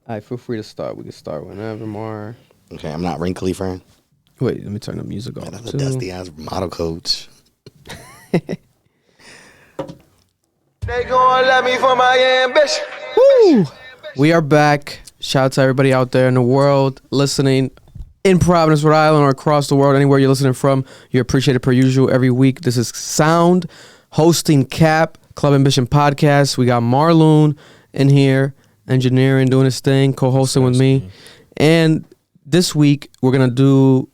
All right, feel free to start. We can start whenever, more. Okay, I'm not wrinkly, friend. Wait, let me turn the music off. That's a dusty ass model coach. They gon' let me for my ambition. Woo! We are back. Shout out to everybody out there in the world listening in Providence, Rhode Island, or across the world, anywhere you're listening from. You're appreciated per usual every week. This is Sound, hosting Cap, Club Ambition Podcast. We got Marloon in here, engineering, doing his thing, co-hosting with me. And this week, we're going to do,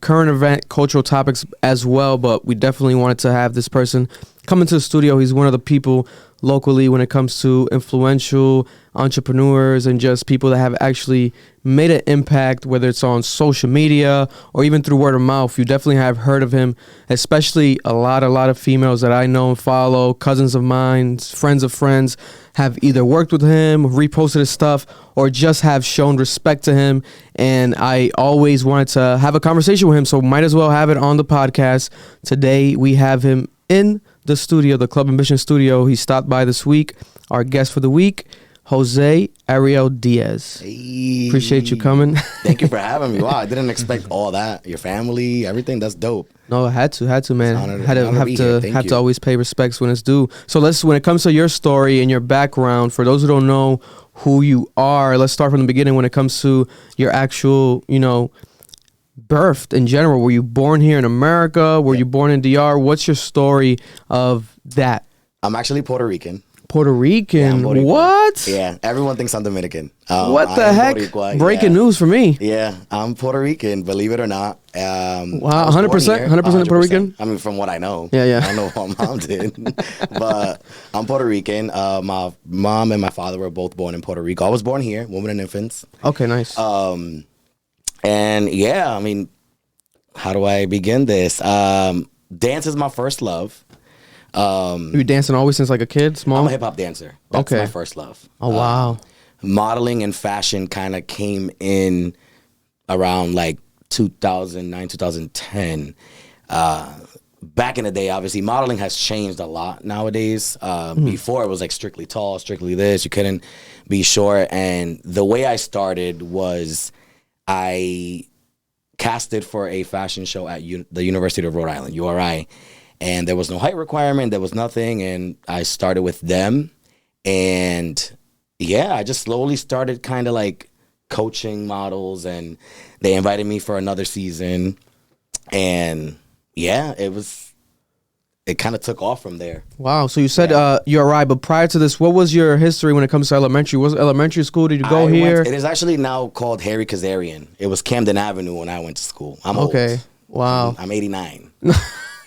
current event, cultural topics as well, but we definitely wanted to have this person come into the studio. He's one of the people locally when it comes to influential entrepreneurs and just people that have actually made an impact, whether it's on social media or even through word of mouth. You definitely have heard of him, especially a lot of females that I know and follow, cousins of mine, friends of friends, have either worked with him, reposted his stuff, or just have shown respect to him. And I always wanted to have a conversation with him, so might as well have it on the podcast. Today we have him in the studio, the Club Ambition studio. He stopped by this week. Our guest for the week, Jose Ariel Diaz. Hey. Appreciate you coming. Thank you for having me. Wow, I didn't expect all that. Your family, everything. That's dope. No, I had to, man. Have to you. always pay respects when it's due. So when it comes to your story and your background, for those who don't know who you are, let's start from the beginning when it comes to your actual, birth in general. Were you born here in America? Were you born in DR? What's your story of that? I'm actually Puerto Rican. Puerto Rican? Yeah, I'm Puerto Rican. What? Yeah, everyone thinks I'm Dominican. What the heck? Boricua, Breaking news for me. Yeah, I'm Puerto Rican, believe it or not. Wow, 100%? 100% Puerto Rican? I mean, from what I know. Yeah. I don't know what my mom did. But I'm Puerto Rican. My mom and my father were both born in Puerto Rico. I was born here, women and infants. Okay, nice. And yeah, I mean, how do I begin this? Dance is my first love. You been dancing always since like a kid, small? I'm a hip hop dancer. That's my first love. Oh, wow. Modeling and fashion kind of came in around like 2009, 2010. Back in the day, obviously, modeling has changed a lot nowadays. Before, it was like strictly tall, strictly this. You couldn't be short. And the way I started was I casted for a fashion show at the University of Rhode Island, URI. And there was no height requirement. There was nothing. And I started with them. And yeah, I just slowly started kind of like coaching models. And they invited me for another season. And yeah, it kind of took off from there. Wow. So you said you're right, but prior to this, what was your history when it comes to elementary? Was it elementary school? Did you go here? It is actually now called Harry Kazarian. It was Camden Avenue when I went to school. I'm old. Okay. Wow. I'm 89.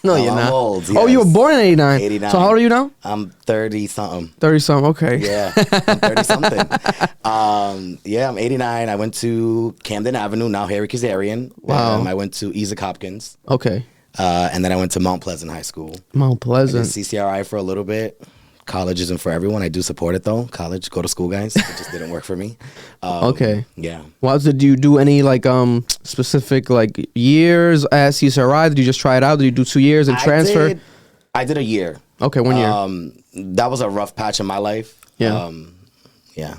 No, you're I'm not. old. Yes. Oh, you were born in 89. 89. So how old are you now? I'm 30-something. 30-something, okay. Yeah, I'm 30-something. Yeah, I'm 89. I went to Camden Avenue, now Harry Kazarian. Wow. I went to Isaac Hopkins. Okay. And then I went to Mount Pleasant High School. Mount Pleasant. I did CCRI for a little bit. College isn't for everyone. I do support it though. College, go to school, guys. It just didn't work for me. Okay. Yeah. Well, did you do any like specific like years at CCRI? Did you just try it out? Did you do 2 years and transfer? I did a year. Okay, 1 year. That was a rough patch in my life. Yeah. Yeah.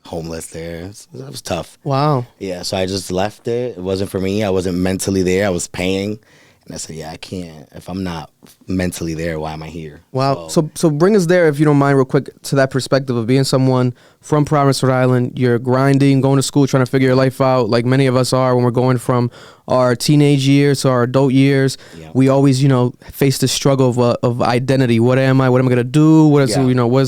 Homeless there. It was tough. Wow. Yeah, so I just left it. It wasn't for me. I wasn't mentally there. I was paying. And I said, yeah, I can't. If I'm not mentally there, why am I here? Wow. So bring us there, if you don't mind, real quick, to that perspective of being someone from Providence, Rhode Island. You're grinding, going to school, trying to figure your life out, like many of us are when we're going from our teenage years to our adult years. Yeah. We always, face this struggle of identity. What am I? What am I going to do? What is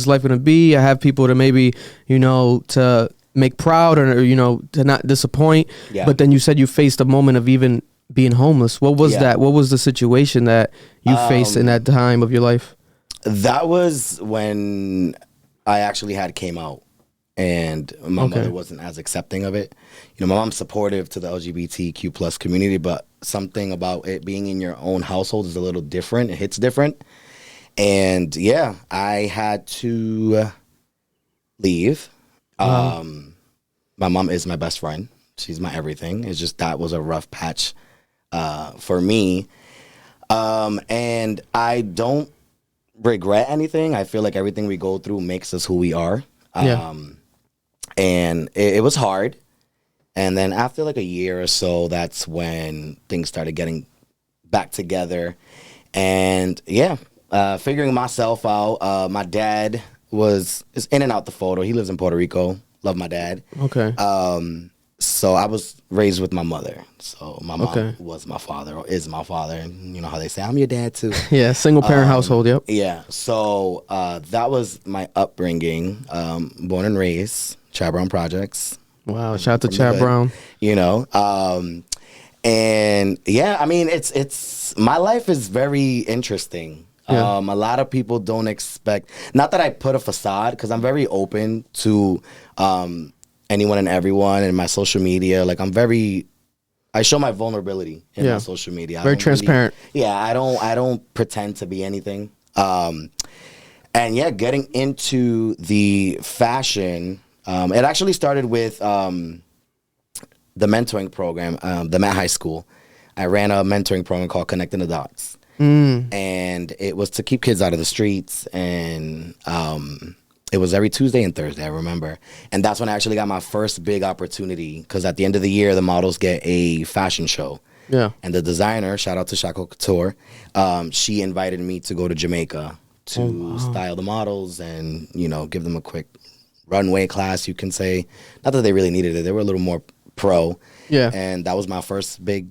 life going to be? I have people to maybe, to make proud or, to not disappoint. Yeah. But then you said you faced a moment of even being homeless. What was that? What was the situation that you faced in that time of your life? That was when I actually came out, and my mother wasn't as accepting of it. My mom's supportive to the LGBTQ plus community, but something about it being in your own household is a little different. It hits different. And yeah, I had to leave. My mom is my best friend. She's my everything. It's just that was a rough patch for me. And I don't regret anything. I feel like everything we go through makes us who we are. and it was hard. And then after like a year or so, that's when things started getting back together. And yeah, figuring myself out. My dad is in and out the photo. He lives in Puerto Rico. Love my dad. Okay. So I was raised with my mother. So my mom was my father, or is my father. And you know how they say, I'm your dad too. Yeah, single parent household, yep. Yeah. So that was my upbringing. Born and raised, Chad Brown Projects. Wow, shout out to Chad Brown. You know. And yeah, I mean, it's my life is very interesting. Yeah. A lot of people don't expect, not that I put a facade, because I'm very open to anyone and everyone in my social media. Like I show my vulnerability in my social media. Very transparent. I don't pretend to be anything. And yeah, getting into the fashion, it actually started with the mentoring program, the Met High School. I ran a mentoring program called Connecting the Dots. And it was to keep kids out of the streets, and it was every Tuesday and Thursday, I remember. And that's when I actually got my first big opportunity, because at the end of the year, the models get a fashion show. Yeah. And the designer, shout out to Chaco Couture, she invited me to go to Jamaica to style the models and, you know, give them a quick runway class, you can say. Not that they really needed it. They were a little more pro. Yeah. And that was my first big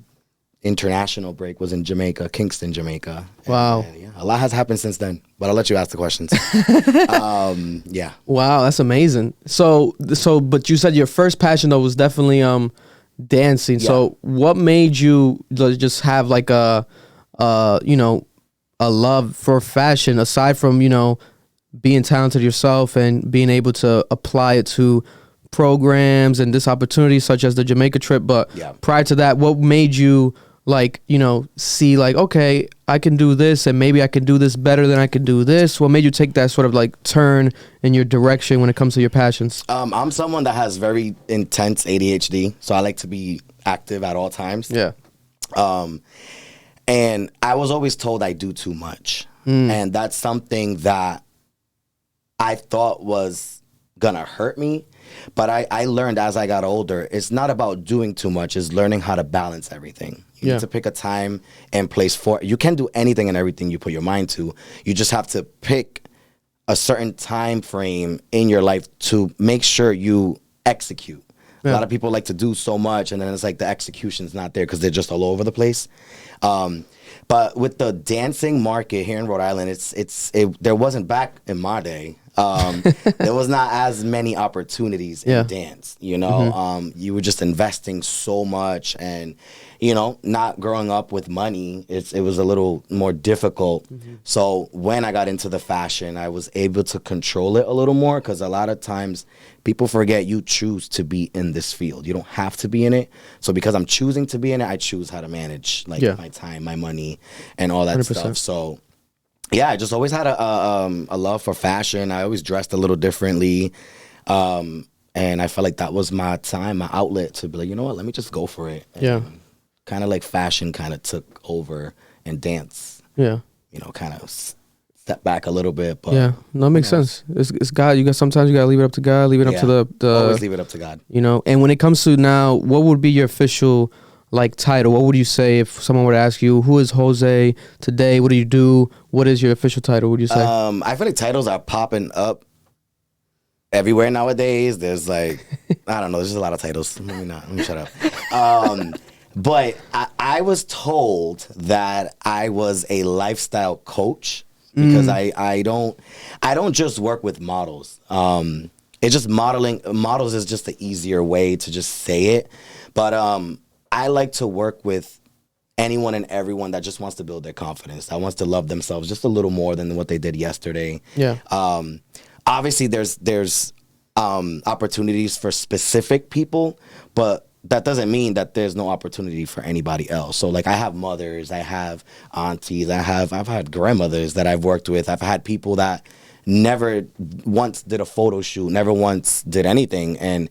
international break, was in Jamaica, Kingston, Jamaica. Wow. And, yeah, a lot has happened since then, but I'll let you ask the questions. Yeah. Wow, that's amazing. So, but you said your first passion though was definitely dancing. Yeah. So, what made you just have like a love for fashion aside from, you know, being talented yourself and being able to apply it to programs and this opportunity such as the Jamaica trip? But prior to that, what made you like, you know, see like, okay, I can do this and maybe I can do this better than I can do this? What made you take that sort of like turn in your direction when it comes to your passions? I'm someone that has very intense ADHD, so I like to be active at all times. Yeah. And I was always told I do too much. And that's something that I thought was gonna hurt me. But I learned as I got older, it's not about doing too much, it's learning how to balance everything. You need to pick a time and place for it. You can do anything and everything you put your mind to. You just have to pick a certain time frame in your life to make sure you execute. A lot of people like to do so much, and then it's like the execution's not there because they're just all over the place. But with the dancing market here in Rhode Island, there wasn't, back in my day, there was not as many opportunities in dance, you know. You were just investing so much, and, you know, not growing up with money, it was a little more difficult. So when I got into the fashion, I was able to control it a little more, because a lot of times people forget you choose to be in this field. You don't have to be in it. So because I'm choosing to be in it, I choose how to manage like my time, my money, and all that 100%. Stuff. So yeah, I just always had a love for fashion. I always dressed a little differently. And I felt like that was my time, my outlet to be like, you know what, let me just go for it. And kind of like fashion kind of took over, and dance, you know, kind of step back a little bit. But yeah, no, it makes sense. It's God. Sometimes you gotta leave it up to God, leave it up to the always leave it up to God. You know, and when it comes to now, what would be your official like title? What would you say if someone were to ask you, who is Jose today? What do you do? What is your official title? What would you say? I feel like titles are popping up everywhere nowadays. There's like, I don't know, there's just a lot of titles. Let me shut up. But I was told that I was a lifestyle coach, because I don't just work with models. It's just models is just the easier way to just say it. But I like to work with anyone and everyone that just wants to build their confidence, that wants to love themselves just a little more than what they did yesterday. Yeah. Obviously there's opportunities for specific people, but that doesn't mean that there's no opportunity for anybody else. So like I have mothers, I have aunties, I've had grandmothers that I've worked with. I've had people that never once did a photo shoot, never once did anything. And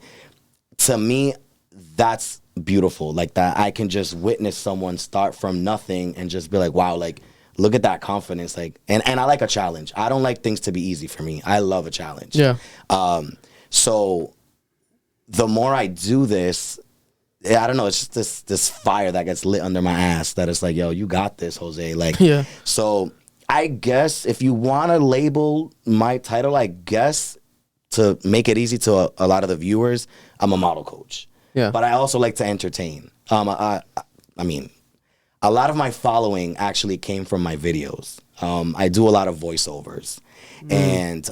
to me, that's beautiful. Like that I can just witness someone start from nothing and just be like, wow, like look at that confidence. Like, and I like a challenge. I don't like things to be easy for me. I love a challenge. Yeah. So the more I do this, I don't know, it's just this fire that gets lit under my ass that it's like, yo, you got this, Jose. Like, Yeah. So I guess if you want to label my title, I guess to make it easy to a lot of the viewers, I'm a model coach. Yeah. But I also like to entertain. I mean, a lot of my following actually came from my videos. I do a lot of voiceovers. And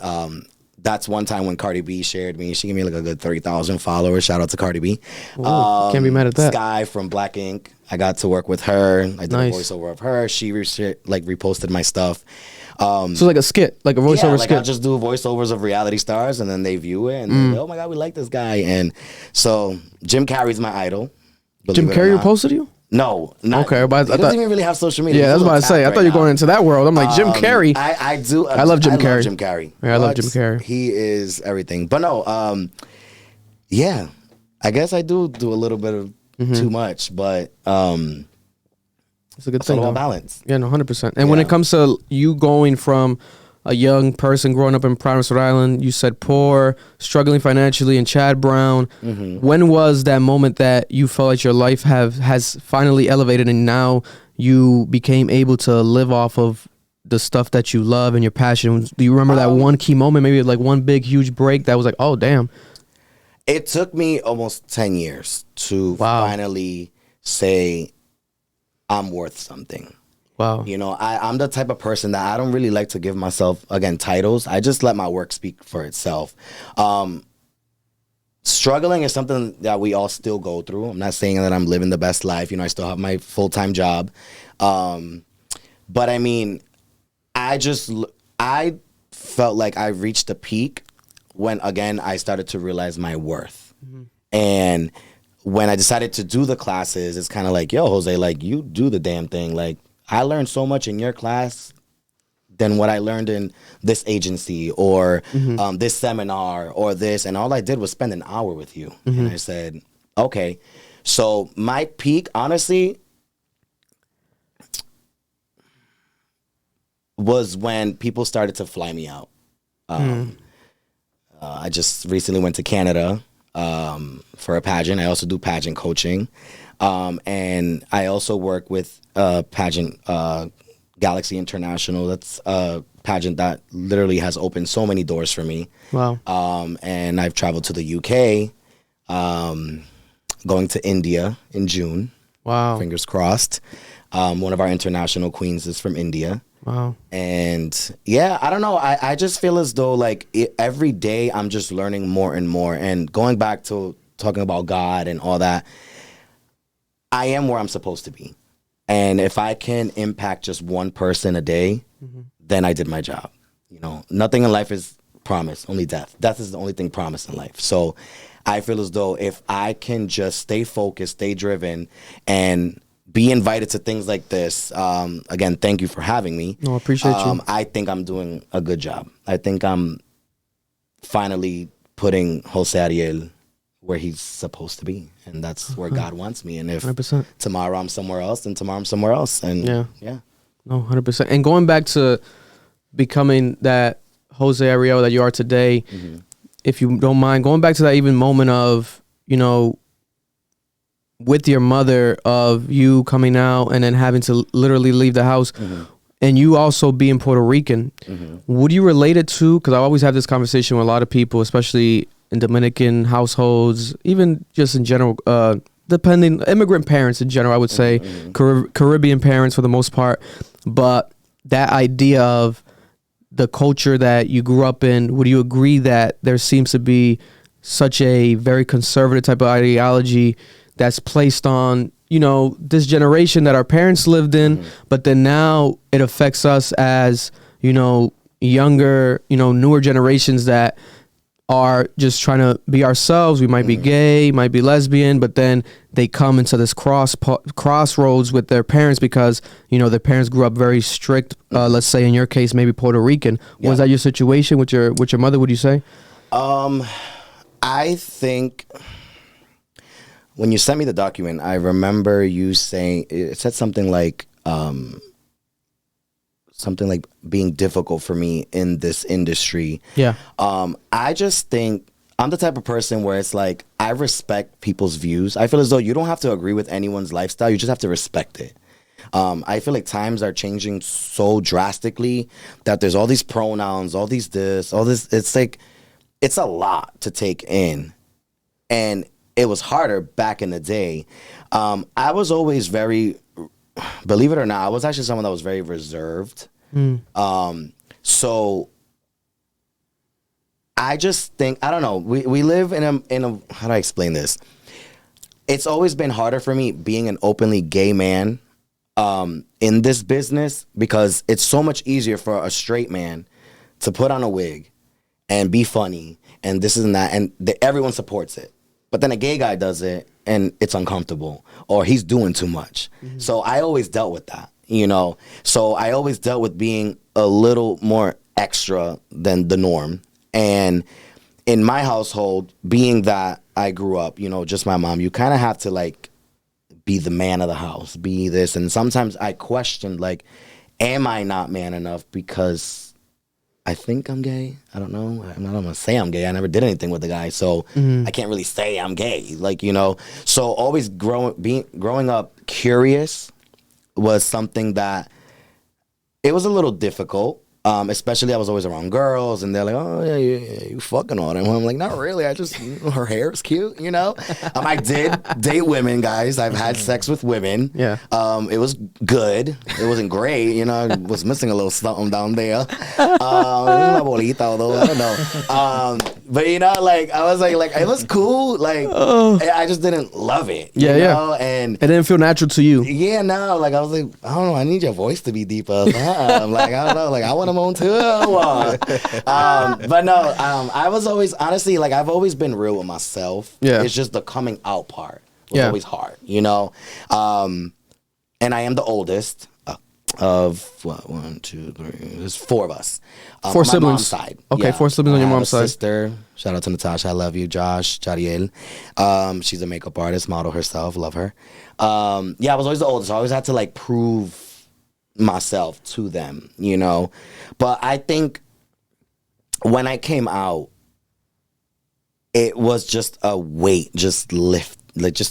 that's one time when Cardi B shared me. She gave me like a good 30,000 followers. Shout out to Cardi B. Ooh, can't be mad at that. Sky from Black Ink. I got to work with her. I did Nice. a voiceover of her. She reposted my stuff. So like a skit, like a voiceover like skit. I just do voiceovers of reality stars, and then they view it, and they're like, oh my god, we like this guy. And so Jim Carrey's my idol. Jim Carrey reposted you? No, not, Okay, but he doesn't even really have social media. Yeah, that's what I say. I thought you were going into that world. I'm like, Jim Carrey. I do. I love Jim Carrey. Jim Carrey. Yeah, I love Jim Carrey. He is everything. But no, yeah, I guess I do a little bit of too much, but It's a good it's all thing. about though. balance. Yeah, no, 100%. And when it Yeah. comes to you going from a young person growing up in Providence, Rhode Island, you said poor, struggling financially, and Chad Brown. When was that moment that you felt like your life has finally elevated and now you became able to live off of the stuff that you love and your passion? Do you remember that one key moment, maybe like one big, huge break that was like, oh, damn. It took me almost 10 years to Wow. finally say I'm worth something. Wow. You know, I'm the type of person that I don't really like to give myself, again, titles. I just let my work speak for itself. Struggling is something that we all still go through. I'm not saying that I'm living the best life. You know, I still have my full-time job. But I mean, I felt like I reached a peak when, again, I started to realize my worth. And when I decided to do the classes, it's kind of like, yo, Jose, like, you do the damn thing. Like, I learned so much in your class than what I learned in this agency or this seminar or this. And all I did was spend an hour with you. And I said, okay. So my peak, honestly, was when people started to fly me out. I just recently went to Canada for a pageant. I also do pageant coaching. And I also work with pageant Galaxy International. That's a pageant that literally has opened so many doors for me. Wow. And I've traveled to the UK, going to India in June. Wow. Fingers crossed. One of our international queens is from India. Wow. And yeah, I don't know. I just feel as though like every day I'm just learning more and more. And going back to talking about God and all that, I am where I'm supposed to be. And if I can impact just one person a day, then I did my job. You know, nothing in life is promised, only death. Death is the only thing promised in life. So I feel as though if I can just stay focused, stay driven, and be invited to things like this, again, thank you for having me. No, I appreciate you. I think I'm doing a good job. I think I'm finally putting Jose Ariel where he's supposed to be, and that's where God wants me. And if 100%. tomorrow I'm somewhere else, then tomorrow I'm somewhere else. And yeah. No, 100%. And going back to becoming that Jose Ariel that you are today, if you don't mind, going back to that even moment of, you know, with your mother, of you coming out and then having to literally leave the house, and you also being Puerto Rican, would you relate it to, because I always have this conversation with a lot of people, especially in Dominican households, even just in general, depending, immigrant parents in general, I would say, Caribbean parents for the most part, but that idea of the culture that you grew up in, would you agree that there seems to be such a very conservative type of ideology that's placed on, you know, this generation that our parents lived in, but then now it affects us as, you know, younger, you know, newer generations that are just trying to be ourselves. We might be gay, might be lesbian, but then they come into this crossroads with their parents because, you know, their parents grew up very strict. Let's say in your case, maybe Puerto Rican. Yeah. Was that your situation with your mother, would you say? I think when you sent me the document, I remember you saying, it said something like being difficult for me in this industry. Yeah. I just think I'm the type of person where it's like, I respect people's views. I feel as though you don't have to agree with anyone's lifestyle. You just have to respect it. I feel like times are changing so drastically that there's all these pronouns, all these this, all this. It's like, it's a lot to take in. And it was harder back in the day. I was always very, believe it or not, I was actually someone that was very reserved. So I just think, I don't know, we live in a, how do I explain this? It's always been harder for me being an openly gay man in this business, because it's so much easier for a straight man to put on a wig and be funny and this and that, and everyone supports it. But then a gay guy does it and it's uncomfortable, or he's doing too much. So I always dealt with that, you know? So I always dealt with being a little more extra than the norm. And in my household, being that I grew up, you know, just my mom, you kind of have to like be the man of the house, be this. And sometimes I questioned, like, am I not man enough because I think I'm gay? I don't know. I'm not going to say I'm gay. I never did anything with the guy, so I can't really say I'm gay, like, you know. So always growing up curious was something that it was a little difficult. Especially I was always around girls, and they're like, oh, yeah, you fucking on him. I'm like, not really. I just, her hair is cute, you know? I did date women, guys. I've had sex with women. Yeah. It was good. It wasn't great, you know? I was missing a little something down there. Una bolita, although, I don't know. But, you know, like, I was like, it was cool. Like, I just didn't love it. Yeah, you yeah. know? And it didn't feel natural to you. yeah, no, like, I was like, I don't know, I need your voice to be deeper. Like, I don't know, like, I want him on too. But no, I was always, honestly, like, I've always been real with myself. Yeah. It's just the coming out part was always hard, you know? And I am the oldest of, what, 1, 2, 3, there's 4 of us. Four on siblings. my mom's side. Okay, 4 siblings on your I have mom's a side. sister. Shout out to Natasha. I love you. Josh, Ariel. She's a makeup artist, model herself. Love her. Yeah, I was always the oldest. So I always had to, like, prove myself to them, you know? But I think when I came out, it was just a weight just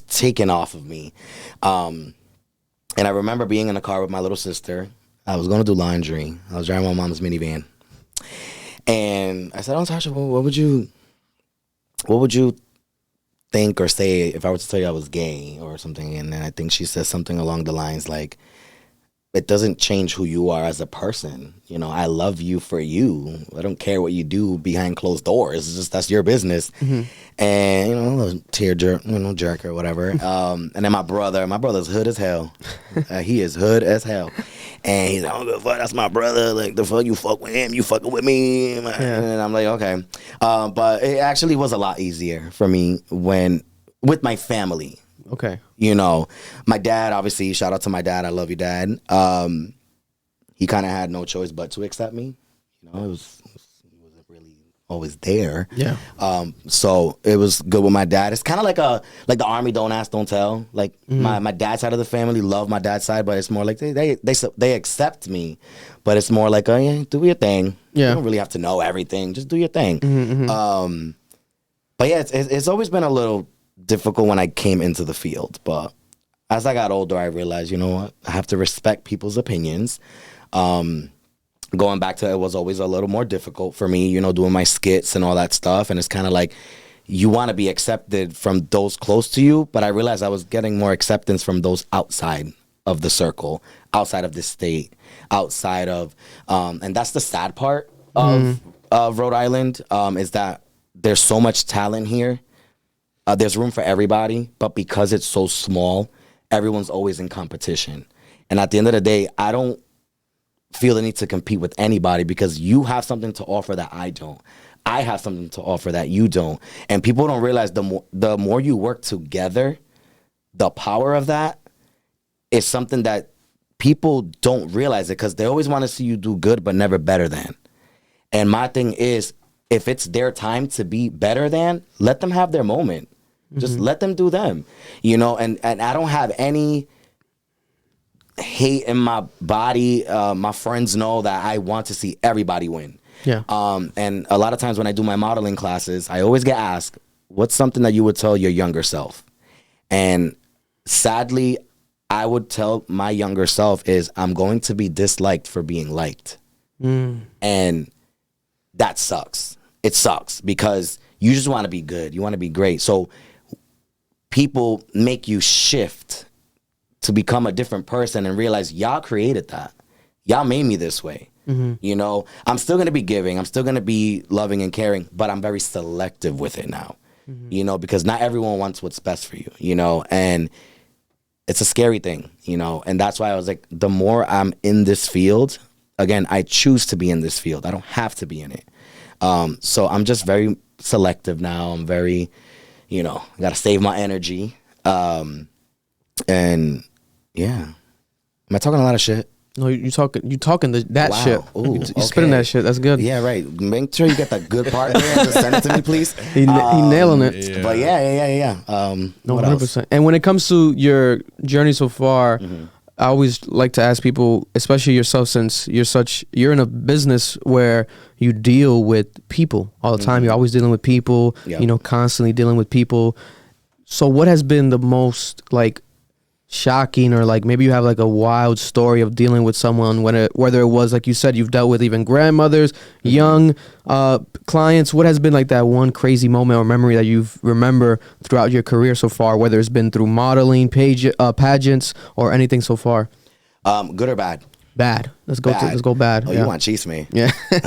taken off of me. And I remember being in the car with my little sister. I was going to do laundry. I was driving my mom's minivan. And I said, oh, Tasha, what would you think or say if I were to tell you I was gay or something? And then I think she said something along the lines like, it doesn't change who you are as a person. You know, I love you for you. I don't care what you do behind closed doors. It's just, that's your business. And, you know, a little jerk or whatever. And then my brother's hood as hell. He is hood as hell. And he's like, oh, the fuck, that's my brother. Like, the fuck, you fuck with him, you fucking with me. Yeah. And I'm like, okay. But it actually was a lot easier for me with my family. Okay. You know, my dad, obviously, shout out to my dad. I love you, Dad. He kind of had no choice but to accept me. You know, he wasn't really always there. Yeah. So it was good with my dad. It's kind of like the Army, don't ask, don't tell. Like my dad's side of the family love my dad's side, but it's more like they accept me, but it's more like, oh yeah, do your thing. Yeah. You don't really have to know everything. Just do your thing. But yeah, it's always been a little difficult when I came into the field, but as I got older, I realized, you know what, I have to respect people's opinions. Going back to it was always a little more difficult for me, you know, doing my skits and all that stuff, and it's kind of like you want to be accepted from those close to you, but I realized I was getting more acceptance from those outside of the circle, outside of the state, outside of, and that's the sad part of Rhode Island, is that there's so much talent here. There's room for everybody, but because it's so small, everyone's always in competition. And at the end of the day, I don't feel the need to compete with anybody because you have something to offer that I don't. I have something to offer that you don't. And people don't realize the more you work together, the power of that is something that people don't realize it because they always want to see you do good, but never better than. And my thing is, if it's their time to be better than, let them have their moment. Just let them do them, you know, and I don't have any hate in my body. My friends know that I want to see everybody win. Yeah. And a lot of times when I do my modeling classes, I always get asked, what's something that you would tell your younger self? And sadly, I would tell my younger self is I'm going to be disliked for being liked. And that sucks. It sucks because you just want to be good. You want to be great. So people make you shift to become a different person and realize y'all created that. Y'all made me this way. You know, I'm still going to be giving. I'm still going to be loving and caring, but I'm very selective with it now, you know, because not everyone wants what's best for you, you know, and it's a scary thing, you know, and that's why I was like, the more I'm in this field, again, I choose to be in this field. I don't have to be in it. So I'm just very selective now. I'm very, you know, I got to save my energy. And yeah, am I talking a lot of shit? No, you talking that Wow. shit. Ooh, You spitting that shit. That's good. Yeah, right. Make sure you get that good part there and just send it to me, please. He nailing it. Yeah. But yeah. No, What 100%. And when it comes to your journey so far, I always like to ask people, especially yourself, since you're in a business where you deal with people all the time. You're always dealing with people, Yep. you know, constantly dealing with people. So what has been the most like shocking, or like maybe you have like a wild story of dealing with someone, whether it was, like you said, you've dealt with even grandmothers, young clients. What has been like that one crazy moment or memory that you remember throughout your career so far, whether it's been through modeling, pageants, or anything so far? Good or bad? Bad. Let's go bad. Oh, yeah. you want to cheese me? Yeah. You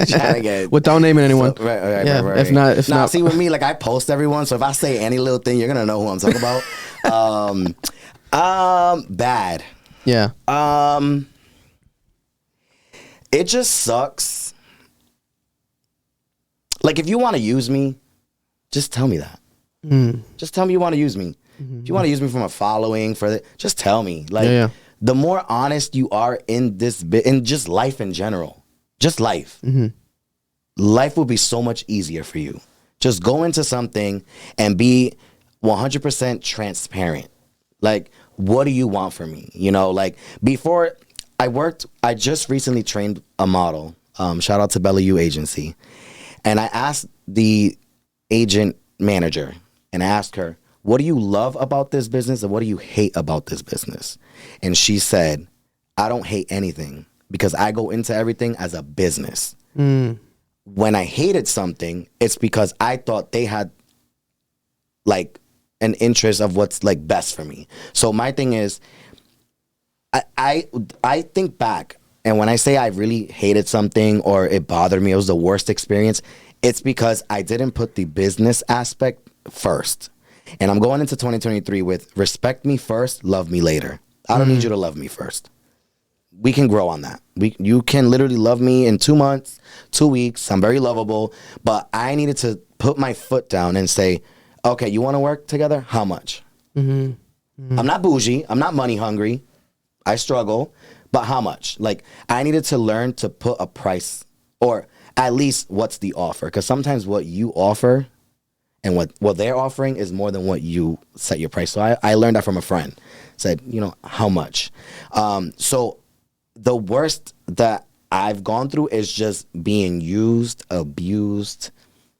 trying to get Without naming anyone. Right. Yeah. If not, See, with me, like I post everyone, so if I say any little thing, you're gonna know who I'm talking about. Bad. Yeah. It just sucks. Like if you want to use me, just tell me that. Just tell me you want to use me. If you want to use me from a following just tell me. Like Yeah. the more honest you are in this bit, in just life in general, just life, life will be so much easier for you. Just go into something and be 100% transparent. Like, what do you want from me? You know, like before I just recently trained a model. Shout out to Bella U Agency. And I asked the agent manager, and I asked her, what do you love about this business and what do you hate about this business? And she said, I don't hate anything because I go into everything as a business. When I hated something, it's because I thought they had like an interest of what's like best for me. So my thing is, I think back, and when I say I really hated something or it bothered me, it was the worst experience, it's because I didn't put the business aspect first. And I'm going into 2023 with respect me first, love me later. I don't need you to love me first. We can grow on that. You can literally love me in 2 months, 2 weeks. I'm very lovable. But I needed to put my foot down and say, okay, you want to work together? How much? I'm not bougie. I'm not money hungry. I struggle. But how much? Like, I needed to learn to put a price, or at least what's the offer. Because sometimes what you offer and what they're offering is more than what you set your price. So I learned that from a friend. Said, you know, how much? So the worst that I've gone through is just being used, abused,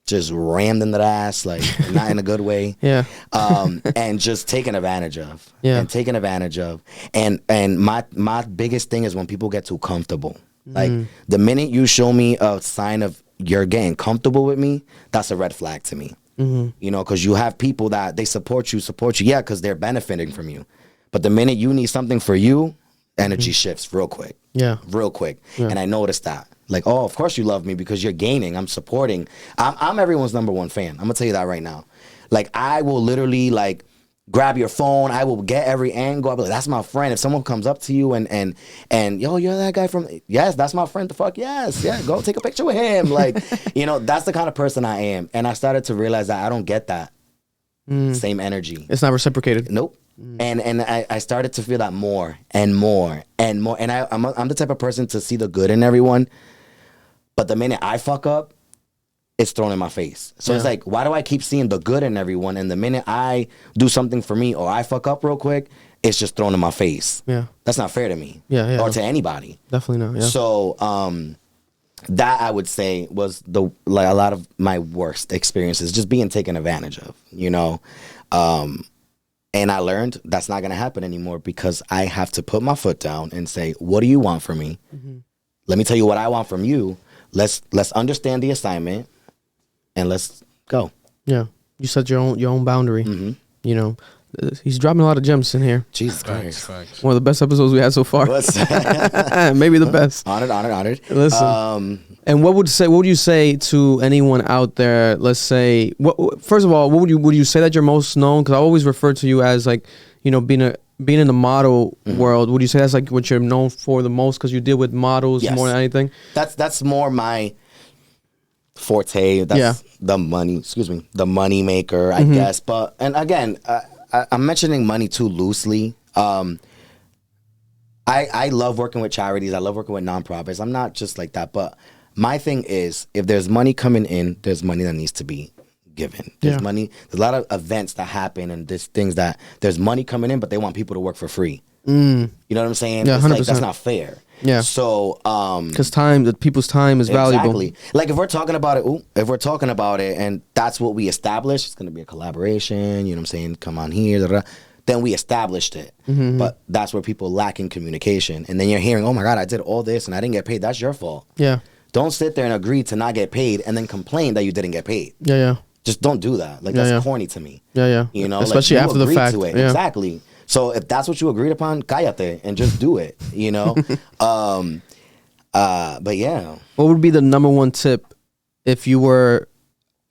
just rammed in the ass, like not in a good way. Yeah. And just taken advantage of. Yeah. And taken advantage of. And my biggest thing is when people get too comfortable. Like the minute you show me a sign of you're getting comfortable with me, that's a red flag to me. You know, because you have people that they support you, yeah, because they're benefiting from you. But the minute you need something for you, energy shifts real quick. Yeah. Real quick. Yeah. And I noticed that. Like, oh, of course you love me because you're gaining. I'm supporting. I'm everyone's number one fan. I'm going to tell you that right now. Like, I will literally, like, grab your phone. I will get every angle. I'll be like, that's my friend. If someone comes up to you and yo, you're that guy from, yes, that's my friend. The fuck, yes. Yeah, go take a picture with him. Like, you know, that's the kind of person I am. And I started to realize that I don't get that same energy. It's not reciprocated. Nope. And I started to feel that more and more and more. And I'm the type of person to see the good in everyone. But the minute I fuck up, it's thrown in my face. So it's like, why do I keep seeing the good in everyone? And the minute I do something for me or I fuck up real quick, it's just thrown in my face. Yeah. That's not fair to me. Yeah. Or to anybody. Definitely not. Yeah. So that I would say was a lot of my worst experiences, just being taken advantage of, you know. And I learned that's not going to happen anymore because I have to put my foot down and say, what do you want from me? Mm-hmm. Let me tell you what I want from you. Let's understand the assignment and let's go. Yeah. You set your own boundary. Mm-hmm. You know, he's dropping a lot of gems in here. Jesus Christ. One of the best episodes we had so far. Maybe the best. Honored. Listen. And what would you say to anyone out there? Let's say, first of all, would you say that you're most known? Because I always refer to you as like, you know, being in the model world. Would you say that's like what you're known for the most? Because you deal with models more than anything. That's more my forte. That's the money. Excuse me, the money maker, I guess. But and again, I'm mentioning money too loosely. I love working with charities. I love working with nonprofits. I'm not just like that, but my thing is, if there's money coming in, there's money that needs to be given. There's money. There's a lot of events that happen, and there's things that there's money coming in, but they want people to work for free. You know what I'm saying? Yeah, 100%. Like, that's not fair. Yeah. So, because people's time is valuable. Exactly. Like if we're talking about it, and that's what we established, it's gonna be a collaboration. You know what I'm saying? Come on here. Then we established it. Mm-hmm. But that's where people lack in communication, and then you're hearing, "Oh my God, I did all this and I didn't get paid." That's your fault. Yeah. Don't sit there and agree to not get paid and then complain that you didn't get paid. Yeah. Just don't do that. Like that's corny to me. Yeah. You know, especially like, after the fact. To it. Yeah. Exactly. So if that's what you agreed upon, cállate and just do it. You know. But yeah. What would be the number one tip if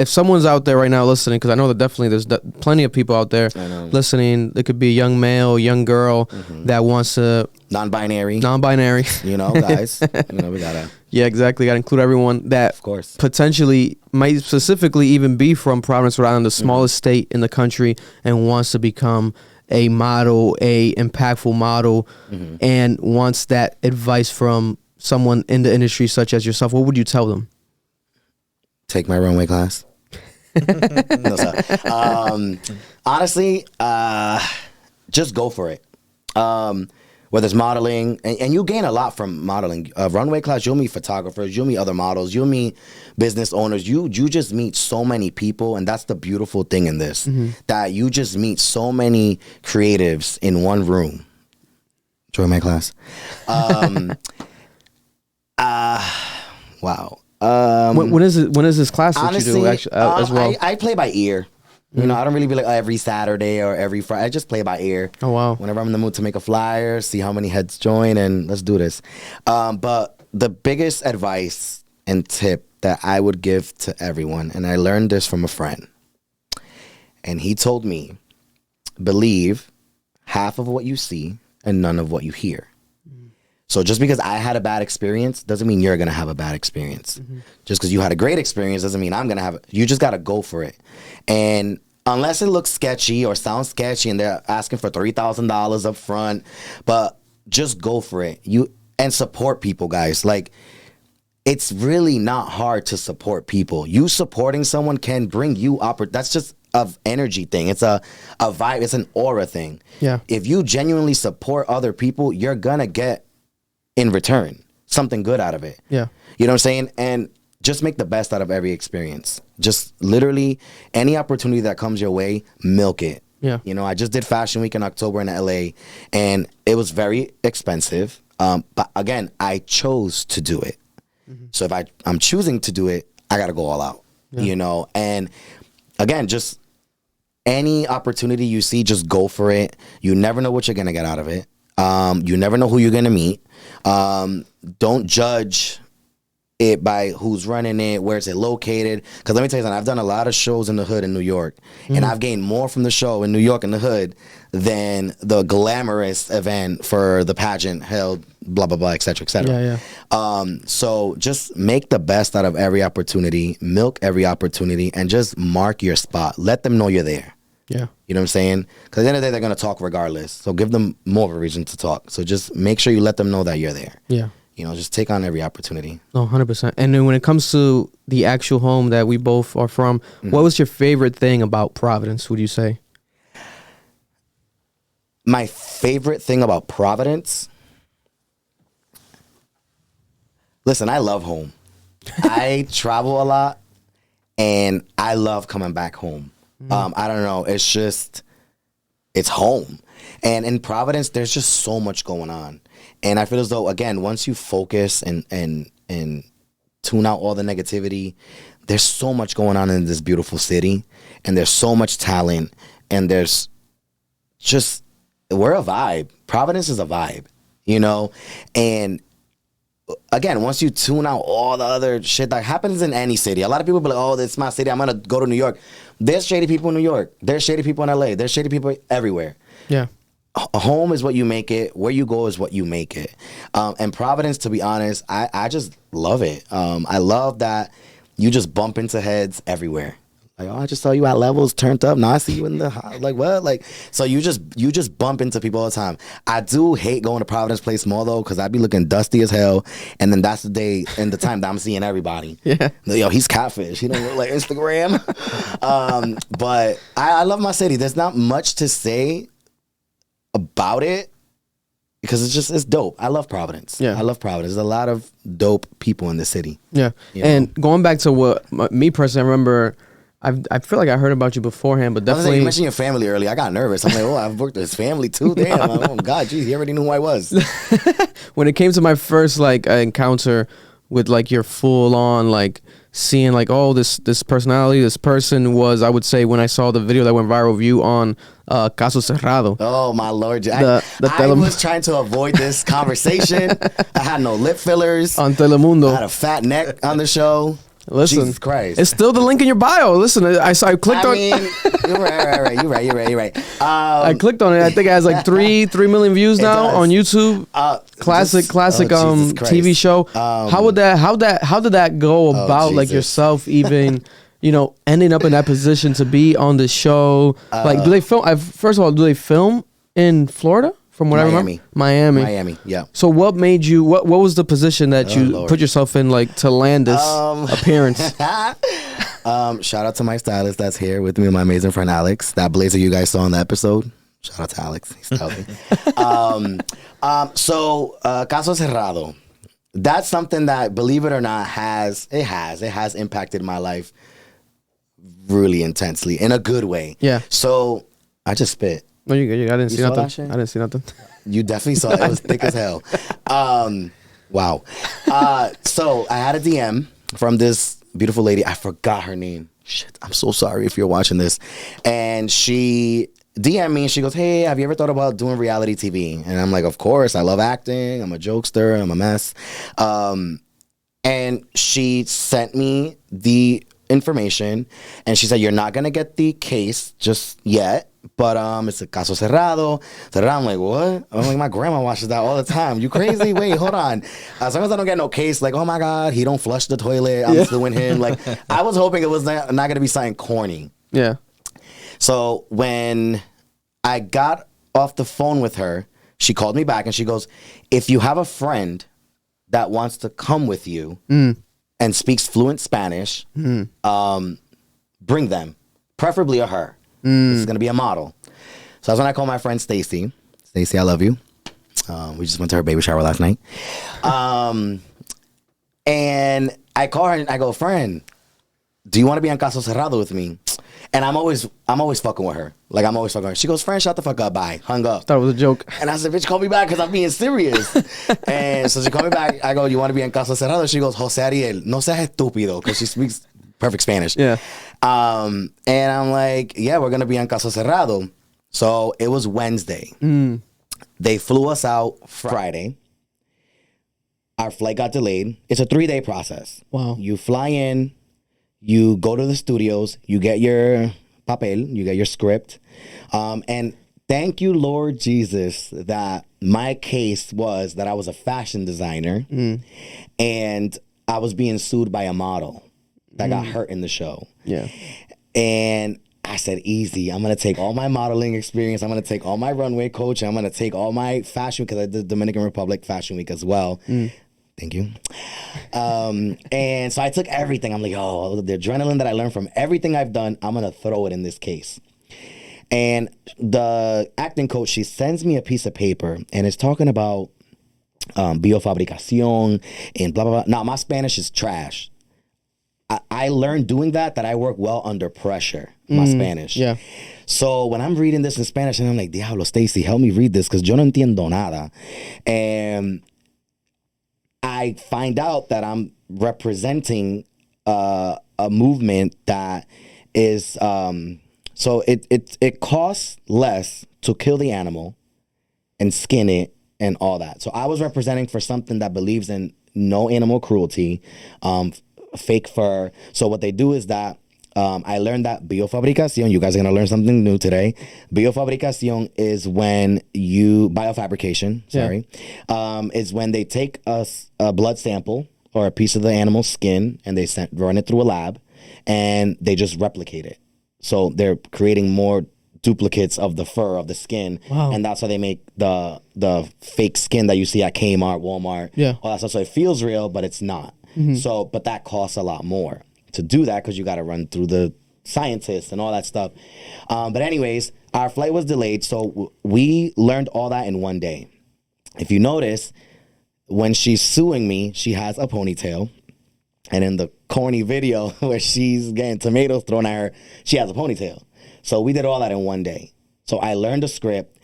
someone's out there right now listening? Because I know that definitely there's plenty of people out there listening. It could be a young male, young girl that wants to non-binary. You know, guys. You know, we gotta. Yeah, exactly. Gotta include everyone that, of course, potentially might specifically even be from Providence, Rhode Island, the smallest state in the country, and wants to become a model, a impactful model, and wants that advice from someone in the industry such as yourself. What would you tell them? Take my runway class. No, honestly, just go for it. Whether it's modeling, and you gain a lot from modeling. Runway class, you'll meet photographers, you'll meet other models, you'll meet business owners. You just meet so many people, and that's the beautiful thing in this, that you just meet so many creatives in one room. Join my class. Wow. When is this class that honestly, you do actually, as well? I play by ear. You know, I don't really be like every Saturday or every Friday. I just play by ear. Oh, wow. Whenever I'm in the mood to make a flyer, see how many heads join, and let's do this. But the biggest advice and tip that I would give to everyone, and I learned this from a friend, and he told me, believe half of what you see and none of what you hear. So just because I had a bad experience doesn't mean you're going to have a bad experience. Just because you had a great experience doesn't mean I'm going to have it. You just got to go for it. And unless it looks sketchy or sounds sketchy and they're asking for $3,000 up front, but just go for it. And support people, guys. Like, it's really not hard to support people. You supporting someone can bring you that's just of energy thing. It's a vibe. It's an aura thing. Yeah. If you genuinely support other people, you're going to get in return something good out of it. Yeah. You know what I'm saying? And just make the best out of every experience. Just literally any opportunity that comes your way, milk it. Yeah. You know, I just did Fashion Week in October in LA, and it was very expensive. But again, I chose to do it. So if I'm choosing to do it, I got to go all out, you know? And again, just any opportunity you see, just go for it. You never know what you're going to get out of it. You never know who you're going to meet. Don't judge it by who's running it, where is it located. Because let me tell you something, I've done a lot of shows in the hood in New York, and I've gained more from the show in New York in the hood than the glamorous event for the pageant held, blah, blah, blah, et cetera, et cetera. So just make the best out of every opportunity, milk every opportunity, and just mark your spot. Let them know you're there. Yeah. You know what I'm saying? Because at the end of the day, they're going to talk regardless. So give them more of a reason to talk. So just make sure you let them know that you're there. Yeah. You know, just take on every opportunity. No, 100%. And then when it comes to the actual home that we both are from, what was your favorite thing about Providence, would you say? My favorite thing about Providence? Listen, I love home. I travel a lot, and I love coming back home. I don't know. It's just, it's home. And in Providence, there's just so much going on. And I feel as though, again, once you focus and tune out all the negativity, there's so much going on in this beautiful city. And there's so much talent. And there's just, we're a vibe. Providence is a vibe, you know? And again, once you tune out all the other shit that happens in any city, a lot of people be like, oh, it's my city, I'm gonna go to New York. There's shady people in New York. There's shady people in LA. There's shady people everywhere. Yeah. Home is what you make it. Where you go is what you make it. And Providence, to be honest, I just love it. I love that you just bump into heads everywhere. Like, oh, I just saw you at levels turned up. Now I see you in the like what? Like, so you just bump into people all the time. I do hate going to Providence Play Small though, because I'd be looking dusty as hell, and then that's the day and the time that I'm seeing everybody. Yeah. Yo, he's catfish. He don't look like Instagram. But I love my city. There's not much to say about it because it's dope. I love Providence. Yeah. I love Providence. There's a lot of dope people in the city. Yeah. You know? And going back to what me personally, I remember, I feel like I heard about you beforehand, but definitely. You mentioned your family earlier. I got nervous. I'm like, oh, I've worked with his family too. Damn. Oh God, geez, he already knew who I was. When it came to my first like encounter with like your full on like seeing like, oh, this personality, this person was, I would say, when I saw the video that went viral of you on Caso Cerrado. Oh my Lord. I was trying to avoid this conversation. I had no lip fillers. On Telemundo. I had a fat neck on the show. Listen, Jesus Christ. It's still the link in your bio. Listen, I clicked on. You're right. I clicked on it. I think it has like 3 million views now on YouTube. Classic TV show. How did that go about? Like yourself even, you know, ending up in that position to be on the show. Like, do they film? First of all, do they film in Florida? From what I remember, Miami, yeah. So what made you? What was the position that you put yourself in, like, to land this appearance? Shout out to my stylist that's here with me, my amazing friend Alex. That blazer you guys saw in the episode. Shout out to Alex. He styled me. So Caso Cerrado. That's something that, believe it or not, has impacted my life really intensely in a good way. Yeah. So I just spit. No, you good. I didn't see nothing. I didn't see nothing. You definitely saw it. It was thick as hell. Wow. So I had a DM from this beautiful lady. I forgot her name. Shit. I'm so sorry if you're watching this. And she DM'd me and she goes, hey, have you ever thought about doing reality TV? And I'm like, of course. I love acting. I'm a jokester. I'm a mess. And she sent me the information and she said, you're not going to get the case just yet. But it's a Caso Cerrado. I'm like, what? I'm like, my grandma watches that all the time. You crazy? Wait, hold on. As long as I don't get no case, like, oh my God, he don't flush the toilet, I'm suing him. Like, I was hoping it was not going to be something corny. Yeah. So when I got off the phone with her, she called me back and she goes, if you have a friend that wants to come with you and speaks fluent Spanish, bring them, preferably a her. This is going to be a model. So that's when I called my friend Stacy. Stacy, I love you. We just went to her baby shower last night. And I call her and I go, friend, do you want to be on Caso Cerrado with me? And I'm always fucking with her. Like, I'm always fucking with her. She goes, friend, shut the fuck up, bye. Hung up. Thought it was a joke. And I said, bitch, call me back because I'm being serious. And so she called me back. I go, you want to be on Caso Cerrado? She goes, Jose Ariel, no seas estúpido, because she speaks perfect Spanish. Yeah. And I'm like, yeah, we're going to be on Caso Cerrado. So it was Wednesday. They flew us out Friday. Our flight got delayed. It's a 3-day process. Wow. You fly in, you go to the studios, you get your papel, you get your script. And thank you, Lord Jesus, that my case was that I was a fashion designer and I was being sued by a model that got hurt in the show. Yeah. And I said, easy. I'm going to take all my modeling experience. I'm going to take all my runway coaching. I'm going to take all my fashion, because I did Dominican Republic Fashion Week as well. Thank you. And so I took everything. I'm like, oh, the adrenaline that I learned from everything I've done, I'm going to throw it in this case. And the acting coach, she sends me a piece of paper, and it's talking about biofabricación and blah, blah, blah. Now, my Spanish is trash. I learned doing that I work well under pressure, my Spanish. Yeah. So when I'm reading this in Spanish and I'm like, Diablo, Stacy, help me read this because yo no entiendo nada. And I find out that I'm representing a movement that is, so it costs less to kill the animal and skin it and all that. So I was representing for something that believes in no animal cruelty, fake fur. So what they do is that I learned that biofabricación, you guys are going to learn something new today. Biofabricación is when biofabrication, sorry, is when they take a blood sample or a piece of the animal's skin and they run it through a lab and they just replicate it. So they're creating more duplicates of the fur, of the skin. Wow. And that's how they make the fake skin that you see at Kmart, Walmart, all that stuff. So it feels real, but it's not. So, but that costs a lot more to do that because you got to run through the scientists and all that stuff. But anyways, our flight was delayed, so we learned all that in one day. If you notice, when she's suing me, she has a ponytail. And in the corny video where she's getting tomatoes thrown at her, she has a ponytail. So we did all that in one day. So I learned a script.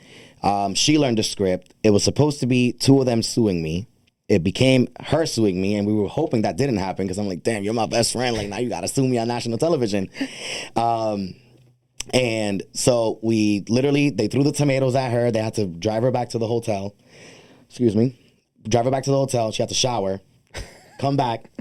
She learned a script. It was supposed to be two of them suing me. It became her suing me, and we were hoping that didn't happen because I'm like, damn, you're my best friend. Like, now you got to sue me on national television. And so they threw the tomatoes at her. They had to drive her back to the hotel. Excuse me. Drive her back to the hotel. She had to shower, come back.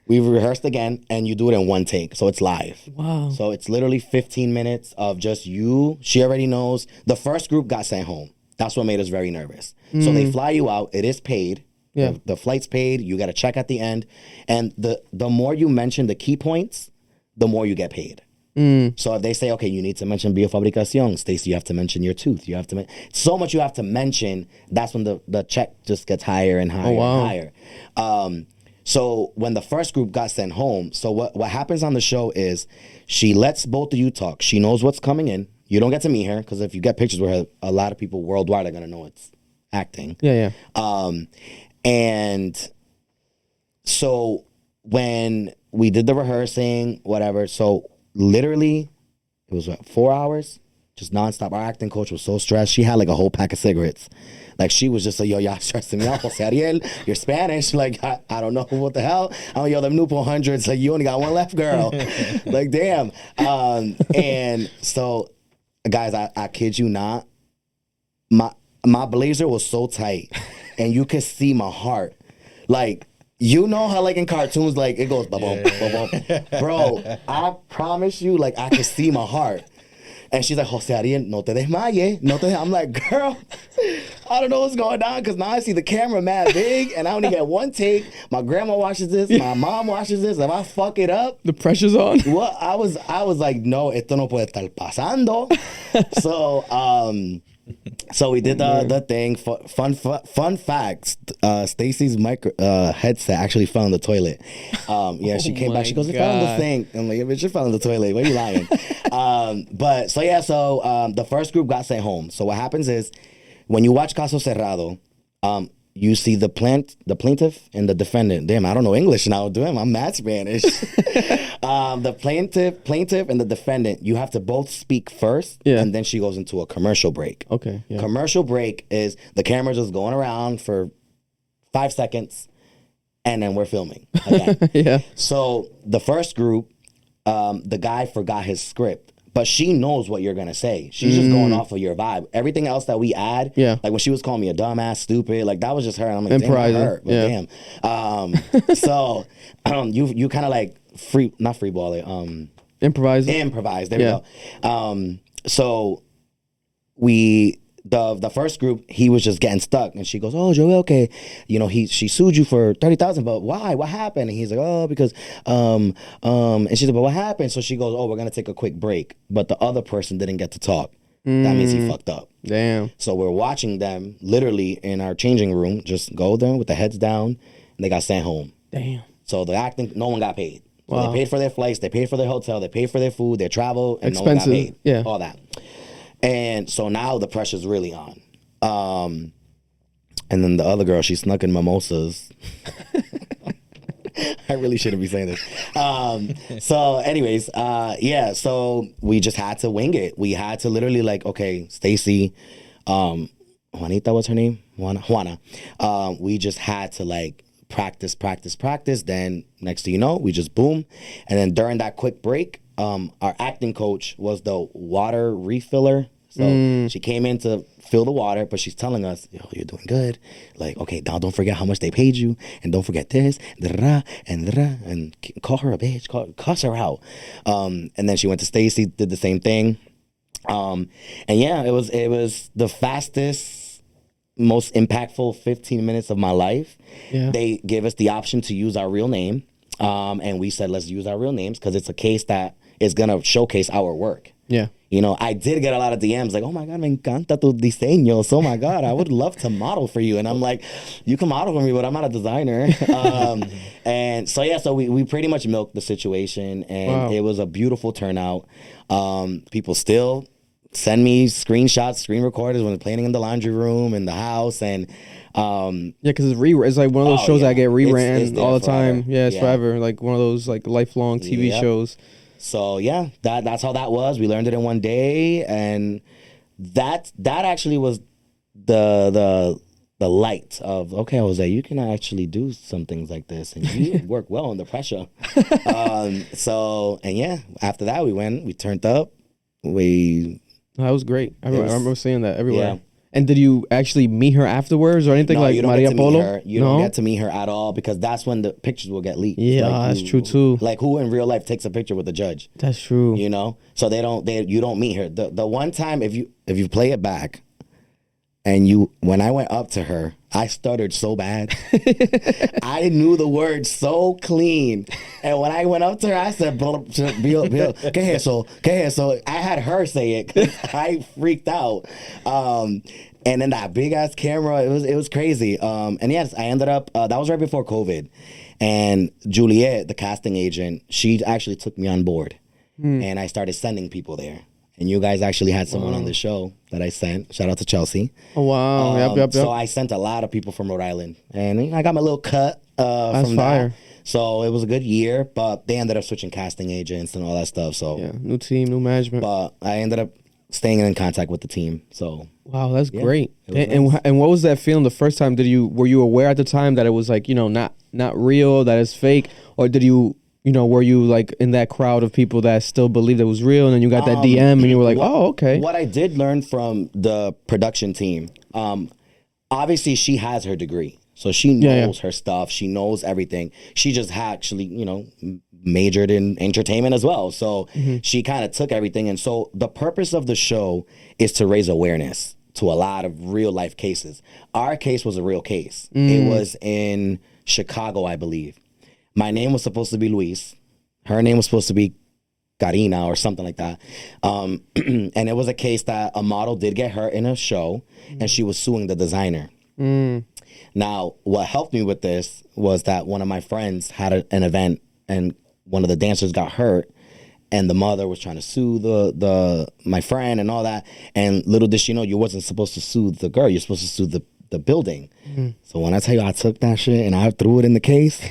We rehearsed again, and you do it in one take. So it's live. Wow. So it's literally 15 minutes of just you. She already knows. The first group got sent home. That's what made us very nervous. So they fly you out. It is paid. Yeah. The flight's paid. You got a check at the end. And the more you mention the key points, the more you get paid. So if they say, okay, you need to mention biofabricación, Stacey, you have to mention your tooth. You have to so much you have to mention. That's when the check just gets higher and higher and higher. So when the first group got sent home, so what happens on the show is she lets both of you talk. She knows what's coming in. You don't get to meet her because if you get pictures with her, a lot of people worldwide are going to know it's acting. Yeah. And so when we did the rehearsing, whatever, so literally it was 4 hours, just nonstop. Our acting coach was so stressed. She had like a whole pack of cigarettes. Like she was just like, yo, y'all stressing me out. Jose Ariel, you're Spanish. Like, I don't know what the hell. I'm like, yo, them Newport hundreds, like you only got one left, girl. Like, damn. And so, guys, I kid you not, my blazer was so tight and you could see my heart. Like, you know how like in cartoons, like it goes ba-bum, ba-bum. Bro, I promise you, like I could see my heart. And she's like, Jose Ariel, no te desmayes. I'm like, girl, I don't know what's going on because now I see the camera mad big and I only get one take. My grandma watches this. My mom watches this. If I fuck it up. The pressure's on. Well, I was like, no, esto no puede estar pasando. So we did the thing. Fun facts. Stacy's headset actually fell in the toilet. She came back. She goes, it fell in the sink. I'm like, bitch, it fell in the toilet. Why are you lying? So the first group got sent home. So what happens is when you watch Caso Cerrado, you see the plaintiff and the defendant. Damn, I don't know English now. Damn, I'm mad Spanish. The plaintiff and the defendant, you have to both speak first, and then she goes into a commercial break. Okay. Yeah. Commercial break is the camera just going around for 5 seconds, and then we're filming again. Yeah. So the first group, the guy forgot his script. But she knows what you're going to say. She's just going off of your vibe. Everything else that we add, like when she was calling me a dumbass, stupid, like that was just her. And I'm like, damn, I hurt. But damn. So you kind of like not free ball it. Improvise. There we go. So the first group, he was just getting stuck, and she goes, "Oh, Joel, okay, you know she sued you for $30,000, but why? What happened?" And he's like, "Oh, because and she's like, "But what happened?" So she goes, "Oh, we're gonna take a quick break," but the other person didn't get to talk. That means he fucked up. Damn. So we're watching them literally in our changing room, just go there with the heads down, and they got sent home. Damn. So the acting, no one got paid. So Wow. they paid for their flights, they paid for their hotel, they paid for their food, their travel, and Expensive. no one got paid. Yeah. All that. And so now the pressure's really on. And then the other girl, she snuck in mimosas. I really shouldn't be saying this. So anyways, yeah, so we just had to wing it. We had to literally like, okay, Stacy, Juanita, what's her name? Juana. We just had to like practice. Then next thing you know, we just boom. And then during that quick break, our acting coach was the water refiller. So she came in to fill the water, but she's telling us, yo, you're doing good. Like, okay, now don't forget how much they paid you. And don't forget this, and call her a bitch, cuss her out. And then she went to Stacy, did the same thing. And yeah, it was the fastest, most impactful 15 minutes of my life. Yeah. They gave us the option to use our real name. And we said, let's use our real names because it's a case that is going to showcase our work. Yeah. You know, I did get a lot of DMs like, oh my God, me encanta tus diseños. Oh my God, I would love to model for you. And I'm like, you can model for me, but I'm not a designer. And so, yeah, so we pretty much milked the situation, and it was a beautiful turnout. People still send me screenshots, screen recorders when they're playing in the laundry room, in the house. And yeah, because it's like one of those shows that get reran all the time. Forever. Yeah, it's forever. Like one of those like lifelong TV shows. So yeah, that's how that was. We learned it in one day, and that actually was the light of, okay, Jose, you can actually do some things like this, and you work well under pressure. So, and yeah, after that we turned up. That was great. I remember seeing that everywhere. Yeah. And did you actually meet her afterwards or anything? No, like you don't Maria get to Polo? Meet her. You don't get to meet her at all, because that's when the pictures will get leaked. Yeah, like that's true too. Like who in real life takes a picture with the judge? That's true. You know, so you don't meet her. The one time, if you play it back, and when I went up to her, I stuttered so bad. I knew the words so clean. And when I went up to her, I said, Bill, ¿qué es eso? I had her say it because I freaked out. And then that big ass camera, it was crazy. And yes, I ended up, that was right before COVID. And Juliet, the casting agent, she actually took me on board. And I started sending people there. And you guys actually had someone on the show that I sent. Shout out to Chelsea. Oh, wow. Yep. So I sent a lot of people from Rhode Island. And I got my little cut That's from fire. that. So it was a good year, but they ended up switching casting agents and all that stuff. So yeah, new team, new management. But I ended up staying in contact with the team. So wow, that's great. And what was that feeling the first time? Were you aware at the time that it was like, not real, that it's fake, or did you? Were you like in that crowd of people that still believed it was real, and then you got that DM and you were like, oh, okay. What I did learn from the production team, obviously she has her degree. So she knows her stuff. She knows everything. She just actually, majored in entertainment as well. So she kind of took everything. And so the purpose of the show is to raise awareness to a lot of real life cases. Our case was a real case. It was in Chicago, I believe. My name was supposed to be Luis. Her name was supposed to be Karina or something like that. And it was a case that a model did get hurt in a show, and she was suing the designer. Now, what helped me with this was that one of my friends had an event, and one of the dancers got hurt, and the mother was trying to sue my friend and all that. And little did she know, you wasn't supposed to sue the girl. You're supposed to sue the building. So when I tell you I took that shit and I threw it in the case,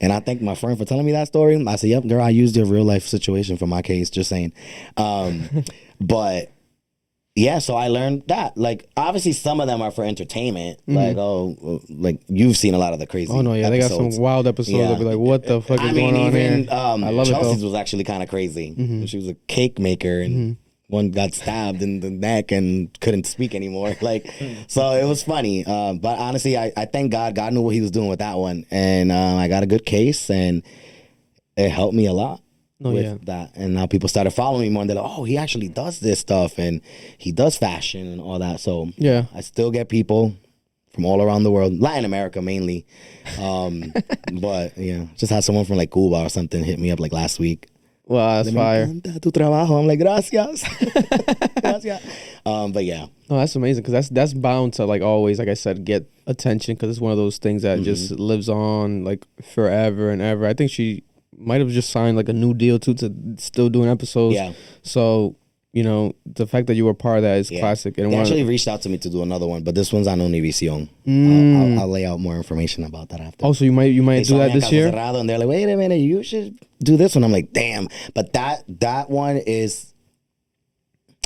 and I thank my friend for telling me that story. I said, yep, girl, I used your real life situation for my case, just saying. But yeah, so I learned that. Like, obviously some of them are for entertainment. Like you've seen a lot of the crazy Oh, no, yeah, episodes. they got some wild episodes. They'll be like, what the fuck is going on here? I love Chelsea's it, though. was actually kind of crazy. She was a cake maker, and one got stabbed in the neck and couldn't speak anymore. Like, so it was funny. But honestly, I thank God. God knew what he was doing with that one. And I got a good case, and it helped me a lot with that. And now people started following me more, and they're like, oh, he actually does this stuff, and he does fashion and all that. So yeah, I still get people from all around the world, Latin America mainly. But yeah, just had someone from like Cuba or something hit me up like last week. Wow, that's fire. Tu trabajo. I'm like, gracias. Gracias. But yeah. Oh, that's amazing, because that's bound to, like, always, like I said, get attention, because it's one of those things that just lives on like forever and ever. I think she might have just signed like a new deal too, to still doing episodes. Yeah. So you know, the fact that you were part of that is classic. And they actually reached out to me to do another one, but this one's on Univision. I'll lay out more information about that after. Oh, so you might do that this year? Cerrado, and they're like, wait a minute, you should do this one. I'm like, damn. But that one is,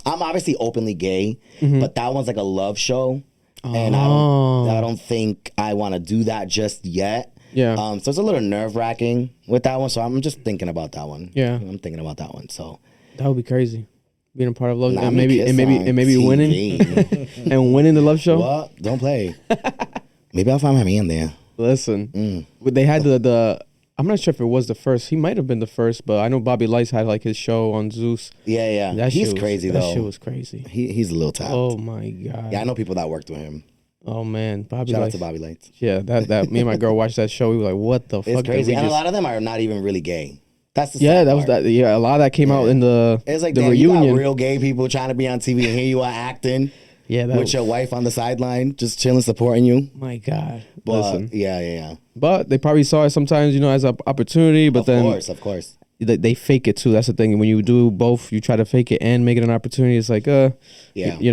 I'm obviously openly gay, but that one's like a love show. And I don't think I want to do that just yet. Yeah. So it's a little nerve wracking with that one. So I'm just thinking about that one. Yeah. I'm thinking about that one. So that would be crazy. Being a part of love, Nah, and maybe winning and winning the love show. What? Don't play. Maybe I'll find my man there. Listen, they had the. I'm not sure if it was the first. He might have been the first, but I know Bobby Lights had like his show on Zeus. Yeah. He's crazy though. That shit was crazy. He's a little talented. Oh my god. Yeah, I know people that worked with him. Oh man, Bobby. Shout Lights. out to Bobby Lights. Yeah, that me and my girl watched that show. We were like, what the fuck? It's crazy, and a lot of them are not even really gay. That's the sad part. A lot of that came out in the it's like the damn, reunion. You got real gay people trying to be on TV, and here you are acting. Yeah, with your wife on the sideline, just chilling, supporting you. My God. But, listen. Yeah. But they probably saw it sometimes, you know, as an opportunity. But of course. They fake it too. That's the thing. When you do both, you try to fake it and make it an opportunity. It's like, you're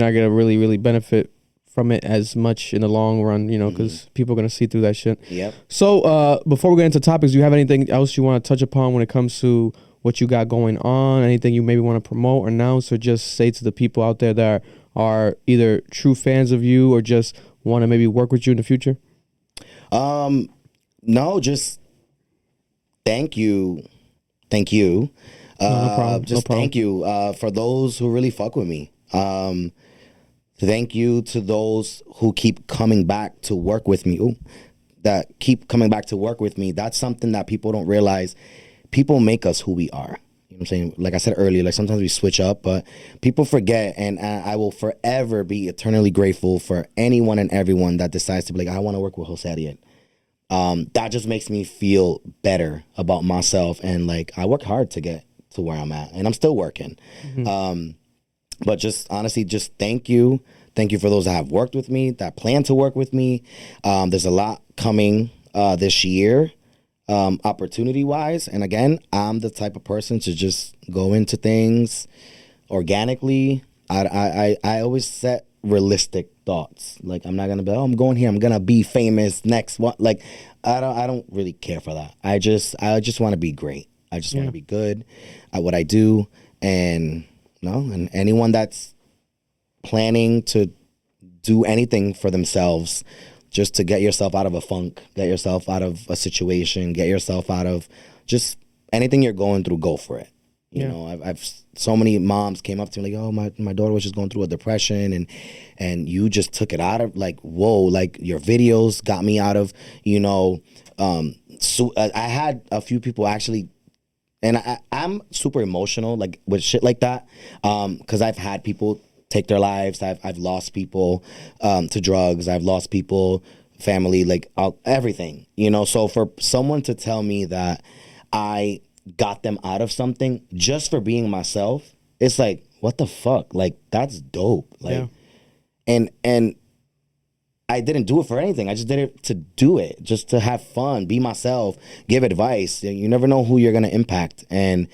not gonna really, really benefit from it as much in the long run, you know, because people are gonna see through that shit. Yep. So before we get into topics, do you have anything else you want to touch upon when it comes to what you got going on? Anything you maybe want to promote or announce, or just say to the people out there that are either true fans of you or just want to maybe work with you in the future? No, just thank you. No problem. Thank you for those who really fuck with me. Thank you to those who keep coming back to work with me. That's something that people don't realize. People make us who we are. You know what I'm saying? Like I said earlier, like sometimes we switch up, but people forget, and I will forever be eternally grateful for anyone and everyone that decides to be like, I want to work with Jose Ariel. That just makes me feel better about myself, and like I work hard to get to where I'm at, and I'm still working. But just honestly, just thank you. Thank you for those that have worked with me, that plan to work with me. There's a lot coming this year. Opportunity wise, and again, I'm the type of person to just go into things organically. I always set realistic thoughts. Like I'm not gonna be, I'm going here, I'm gonna be famous next. What? Like I don't really care for that. I just want to be great. I just want to be good at what I do, and anyone that's planning to do anything for themselves, just to get yourself out of a funk, get yourself out of a situation, get yourself out of just anything you're going through, go for it. You know, I've so many moms came up to me like, oh, my daughter was just going through a depression, and you just took it out of, like, whoa, like your videos got me out of, so I had a few people actually, and I'm super emotional, like with shit like that, because I've had people take their lives. I've lost people to drugs. I've lost people, family, like everything, So for someone to tell me that I got them out of something just for being myself, it's like, what the fuck? Like, that's dope. Like, and I didn't do it for anything. I just did it to do it, just to have fun, be myself, give advice. You never know who you're gonna impact, and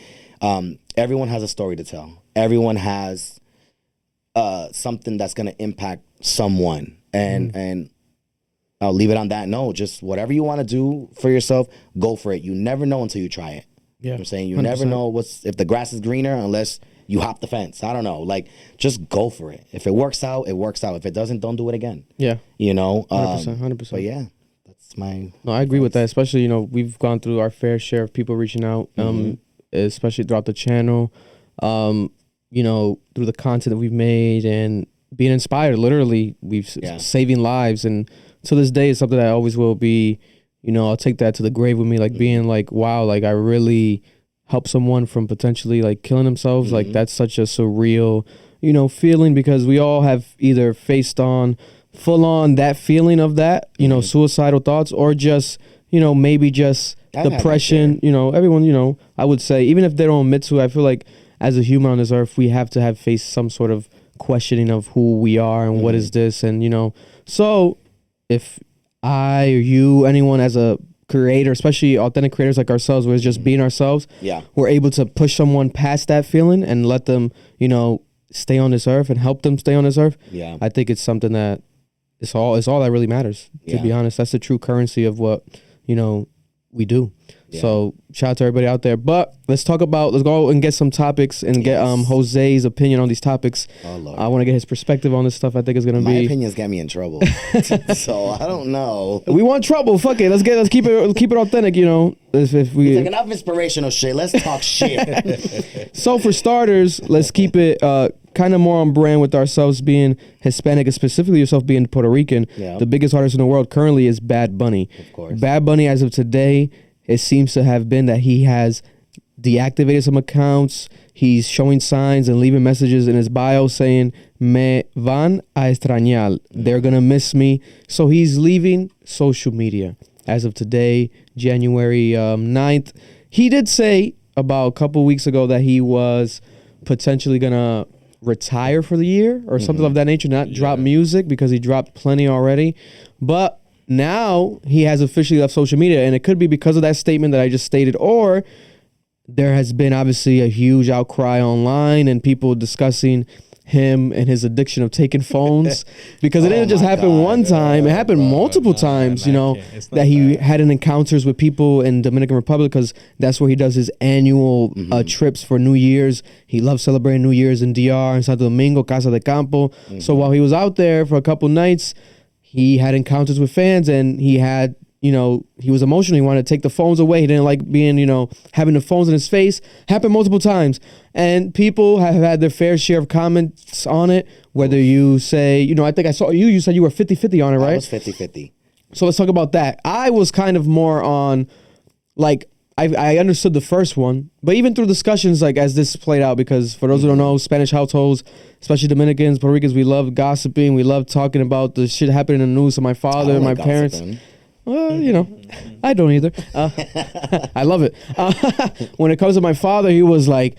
everyone has a story to tell. Everyone has something that's gonna impact someone, and I'll leave it on that note. Just whatever you want to do for yourself, go for it. You never know until you try it. You know what I'm saying? You 100%. Never know if the grass is greener unless you hop the fence. I don't know. Like, just go for it. If it works out, it works out. If it doesn't, don't do it again. Yeah. 100%. But yeah, that's my... No, I agree with that. Especially, we've gone through our fair share of people reaching out, especially throughout the channel, through the content that we've made and being inspired. Literally, saving lives. And to this day, it's something that I always will be, I'll take that to the grave with me, like being like, wow, like I really helped someone from potentially like killing themselves. Like that's such a surreal, feeling, because we all have either faced on full on that feeling of that, suicidal thoughts, or just, maybe just depression, everyone, I would say, even if they don't admit to it, I feel like as a human on this earth, we have to have faced some sort of questioning of who we are and what is this. And, so if I or you, anyone as a creator, especially authentic creators like ourselves, where it's just being ourselves, we're able to push someone past that feeling and let them, stay on this earth and help them stay on this earth. Yeah. I think it's something that it's all that really matters. To be honest, that's the true currency of what we do. Yeah. So shout out to everybody out there. But let's go and get some topics and get Jose's opinion on these topics. Oh, Lord. I want to get his perspective on this stuff. I think it's gonna be. My opinions get me in trouble. So I don't know. We want trouble. Fuck it. Let's keep it authentic. If we it's like enough inspirational shit. Let's talk shit. So for starters, let's keep it kind of more on brand with ourselves being Hispanic, and specifically yourself being Puerto Rican. Yeah. The biggest artist in the world currently is Bad Bunny. Of course. Bad Bunny, as of today, it seems to have been that he has deactivated some accounts. He's showing signs and leaving messages in his bio saying, "Me van a extrañar." They're going to miss me. So he's leaving social media. As of today, January 9th. He did say about a couple weeks ago that he was potentially going to retire for the year or something of that nature, not drop music because he dropped plenty already. But now he has officially left social media, and it could be because of that statement that I just stated, or there has been obviously a huge outcry online and people discussing him and his addiction of taking phones because it didn't just happen one time. It happened multiple times, that he had an encounters with people in Dominican Republic because that's where he does his annual trips for New Year's. He loves celebrating New Year's in DR and Santo Domingo, Casa de Campo. So while he was out there for a couple nights, he had encounters with fans and he had, he was emotional. He wanted to take the phones away. He didn't like being, having the phones in his face. Happened multiple times. And people have had their fair share of comments on it. Whether you say, I think I saw you said you were 50-50 on it, right? I was 50-50. So let's talk about that. I was kind of more on, I understood the first one, but even through discussions, as this played out, because for those who don't know, Spanish households, especially Dominicans, Puerto Ricans, we love gossiping. We love talking about the shit happening in the news to my father and my parents. Well, I don't either. I love it. When it comes to my father, he was like,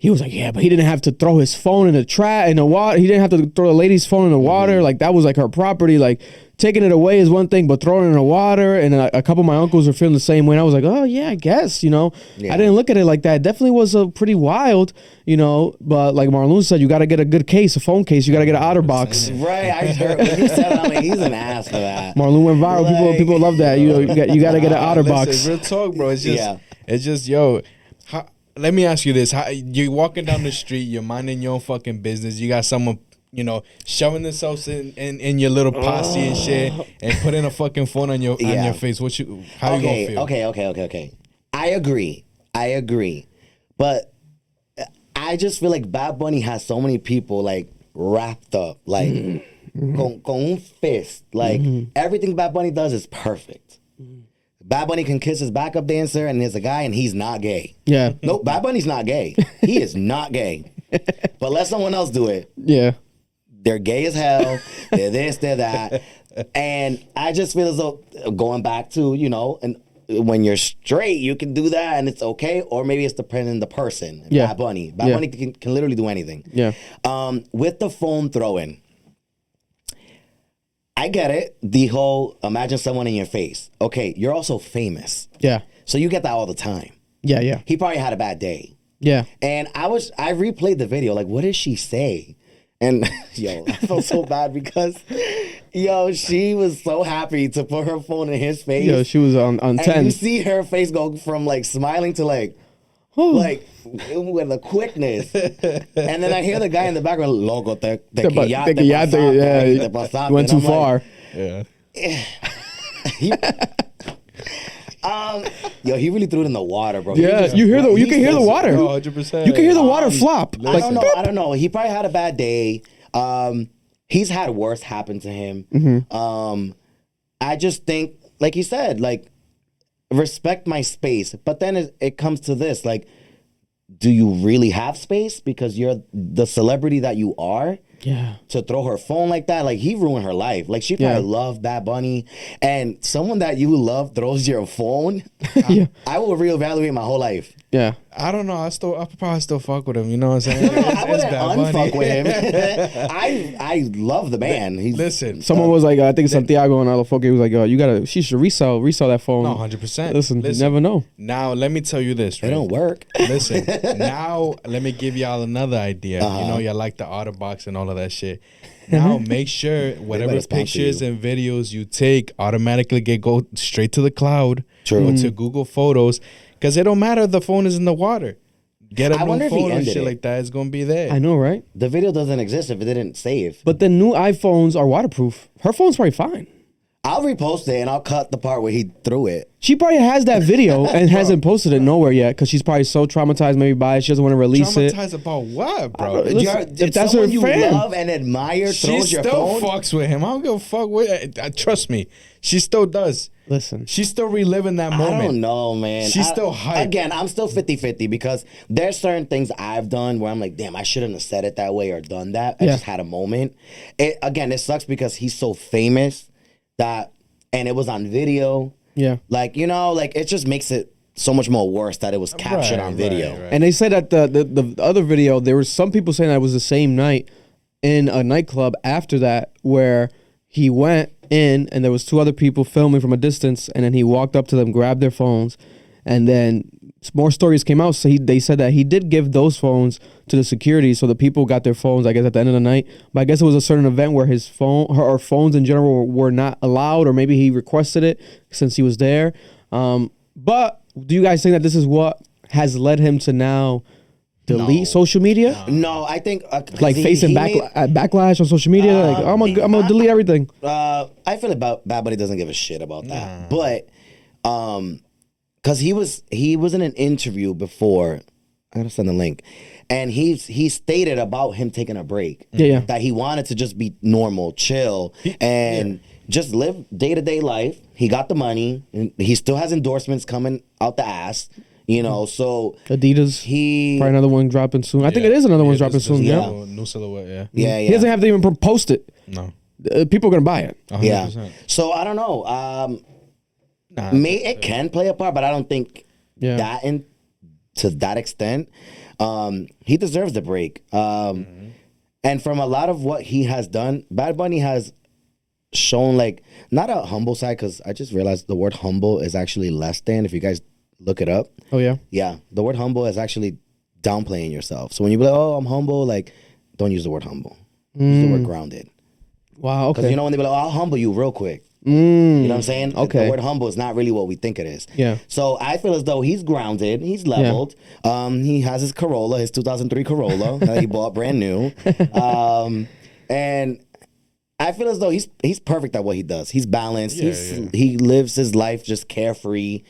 yeah, but he didn't have to throw his phone in the water. He didn't have to throw the lady's phone in the water. That was her property. Taking it away is one thing, but throwing it in the water. And a couple of my uncles were feeling the same way. And I was like, oh yeah, I guess, Yeah. I didn't look at it like that. It definitely was pretty wild, but like Marlon said, you got to get a good case, a phone case. You got to get an OtterBox. Right. I heard when you said it, I'm like, he's an ass for that. Marlon went viral. People love that. You got to get an OtterBox. Listen, real talk, bro. It's just, yo. Let me ask you this: you're walking down the street, you're minding your own fucking business. You got someone, shoving themselves in your little posse and shit, and putting a fucking phone on your face. How you gonna feel? Okay. I agree, but I just feel like Bad Bunny has so many people wrapped up con un fist. Everything Bad Bunny does is perfect. Bad Bunny can kiss his backup dancer and there's a guy and he's not gay. Yeah. Nope, Bad Bunny's not gay. He is not gay. But let someone else do it. Yeah. They're gay as hell. They're this, they're that. And I just feel as though going back to, and when you're straight, you can do that and it's okay. Or maybe it's depending on the person. Yeah. Bad Bunny. Bad Bunny can literally do anything. Yeah. With the phone throwing, I get it. The whole imagine someone in your face. Okay, you're also famous. Yeah. So you get that all the time. Yeah. He probably had a bad day. Yeah. And I replayed the video. What did she say? And I felt so bad because she was so happy to put her phone in his face. Yo, she was on 10. And you see her face go from smiling to with a quickness. And then I hear the guy in the background, loco, te pasaste. Went too far. Yeah. He really threw it in the water, bro. Yeah, you can hear the water. 100%. You can hear the water flop. I don't know. He probably had a bad day. He's had worse happen to him. Mm-hmm. I just think, like he said, respect my space. But then it comes to this, do you really have space because you're the celebrity that you are? Yeah. To throw her phone like that, he ruined her life. She probably loved Bad Bunny, and someone that you love throws your phone. I will reevaluate my whole life. Yeah. I don't know. I probably still fuck with him. You know what I'm saying? I wouldn't Bad Bunny. unfuck with him. I love the man. He's Listen, Someone was like, I think Santiago and Alafoque was like, you gotta, she should resell that phone. no, 100%. Listen, you never know. Now, let me tell you this. They Right? don't work. Listen, now let me give y'all another idea. You know, y'all like the OtterBox and all of that shit. Now, make sure whatever better sponsor pictures you. and videos you take automatically go straight to the cloud True. or to Google Photos, because it don't matter if the phone is in the water. Get a I wonder new if he phone and ended shit it. like that. It's gonna be there. I know, right? The video doesn't exist if it didn't save. But the new iPhones are waterproof. Her phone's probably fine. I'll repost it and I'll cut the part where he threw it. She probably has that video and hasn't posted it nowhere yet because she's probably so traumatized maybe by it. She doesn't want to release it. Traumatized about what, bro? Listen, if that's someone her you fan. love and admire She throws your still phone. fucks with him. I don't give a fuck with. Trust me, she still does. Listen. She's still reliving that moment. I don't know, man. She's still hyped. Again, I'm still 50-50 because there's certain things I've done where I'm like, damn, I shouldn't have said it that way or done that. I Yeah. just had a moment. It sucks because he's so famous and it was on video. Yeah. Like, you know, like it just makes it so much more worse that it was captured on video. right. And they said that the other video, there were some people saying that it was the same night in a nightclub after that where he went in and there was two other people filming from a distance and then he walked up to them, grabbed their phones, and then more stories came out. So they said that he did give those phones to the security so the people got their phones, I guess, at the end of the night. But I guess it was a certain event where his phone or phones in general were not allowed, or maybe he requested it since he was there. But do you guys think that this is what has led him to now delete social media? No, I think 'cause Like facing backlash on social media? Like, I'm gonna delete everything. I feel about Bad Bunny doesn't give a shit about that. But because he was in an interview before, I gotta send the link, and he stated about him taking a break. Yeah. That he wanted to just be normal, chill, and just live day-to-day life. He got the money, and he still has endorsements coming out the ass. You know, so Adidas. Probably another one dropping soon. I think it is another one dropping soon. Yeah. New silhouette. Yeah. yeah. He doesn't have to even post it. No. People are gonna buy it. 100%. Yeah. So I don't know. It can play a part, but I don't think that to that extent. He deserves the break. And from a lot of what he has done, Bad Bunny has shown like not a humble side, because I just realized the word humble is actually less than. If you guys look it up, Oh yeah. yeah, the word humble is actually downplaying yourself. So when you be like, "Oh, I'm humble," like don't use the word humble. Use the word grounded. Wow. Okay. Because you know when they be like, "Oh, I'll humble you real quick." You know what I'm saying? Okay. The word humble is not really what we think it is. Yeah. So I feel as though he's grounded, he's leveled. He has his Corolla, his 2003 Corolla that he bought brand new. And I feel as though he's perfect at what he does. He's balanced. He lives his life just carefree.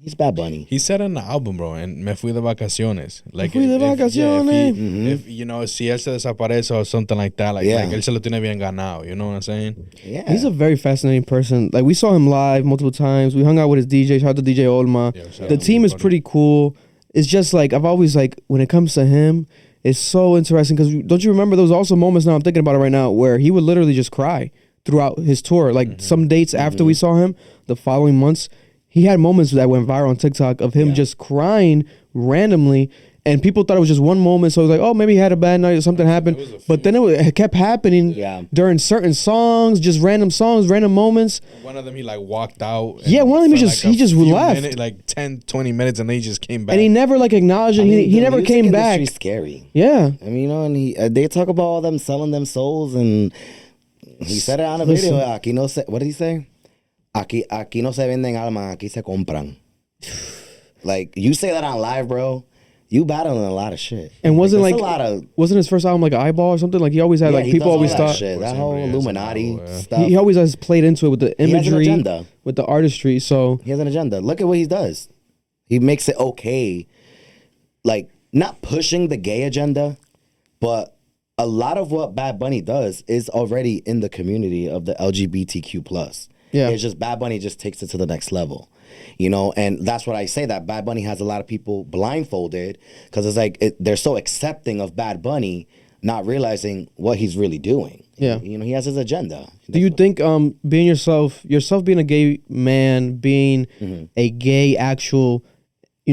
He's Bad Bunny. He said in the album, bro, and me fui de vacaciones. Like, fui de vacaciones. If you know, si él se desaparece or something like that, like él se lo tiene bien ganado. You know what I'm saying? Yeah. He's a very fascinating person. Like, we saw him live multiple times. We hung out with his DJ. Shout out to DJ Olma. shout The out team to is Buddy. pretty cool. It's just like, I've always like, when it comes to him, it's so interesting because don't you remember there was also moments, now I'm thinking about it right now, where he would literally just cry throughout his tour. Like some dates after we saw him, the following months, he had moments that went viral on TikTok of him just crying randomly. And people thought it was just one moment, so it was like, oh, maybe he had a bad night or something happened. But then it kept happening during certain songs, just random songs, random moments. One of them, he like walked out. Yeah, one of them, for, he just few left. minutes, like 10, 20 minutes, and then he just came back. And he never like acknowledged it. He the never music came back. industry's scary. Yeah. I mean, you know, and they talk about all them selling them souls, and he said it on a video. Aquí no se, what did he say? Aquí no se venden almas, aquí se compran. Like, you say that on live, bro. You battling a lot of shit. And wasn't There's like a lot of, wasn't his first album like an eyeball or something? Like he always had like he people does all always that thought shit. That whole Illuminati stuff. he always has played into it with the has an imagery, agenda. with the artistry. So He has an agenda. Look at what he does. He makes it okay. Like, not pushing the gay agenda, but a lot of what Bad Bunny does is already in the community of the LGBTQ+. Yeah. It's just Bad Bunny just takes it to the next level. You know, and that's what I say, that Bad Bunny has a lot of people blindfolded because it's like they're so accepting of Bad Bunny, not realizing what he's really doing. Yeah. You know, he has his agenda. do you think being yourself being a gay man, being a gay actual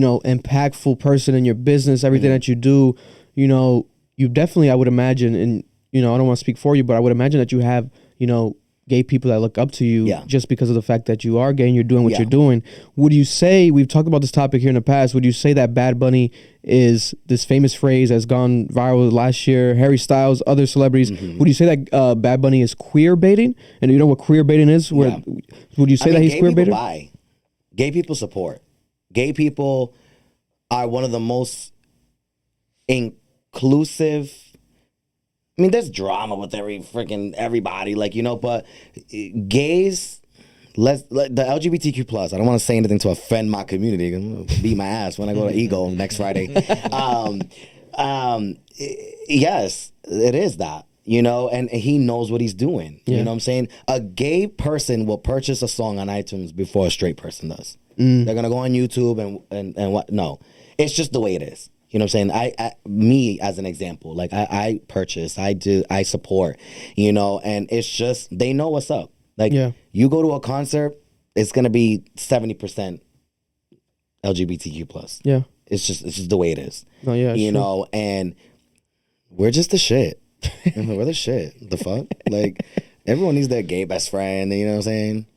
impactful person in your business, everything that you do, you definitely, I would imagine, and, I don't want to speak for you, but I would imagine that you have, gay people that look up to you just because of the fact that you are gay and you're doing what you're doing. Would you say, we've talked about this topic here in the past, would you say that Bad Bunny is this famous phrase has gone viral last year, Harry Styles, other celebrities, would you say that Bad Bunny is queer baiting? And you know what queer baiting is? Would you say that he's queer baiting? Gay people support. Gay people are one of the most inclusive. I mean, there's drama with everybody, but gays, the LGBTQ plus. I don't want to say anything to offend my community. I'm gonna beat my ass when I go to Ego next Friday. Yes, it is that. And he knows what he's doing. You know what I'm saying? A gay person will purchase a song on iTunes before a straight person does. They're gonna go on YouTube and what? No, it's just the way it is. You know what I'm saying? Me as an example, I purchase, I support, and it's just, they know what's up. You go to a concert, it's going to be 70% LGBTQ plus. Yeah. It's just the way it is. Oh, yeah. And we're just the shit. We're the shit. The fuck? Everyone needs their gay best friend, you know what I'm saying?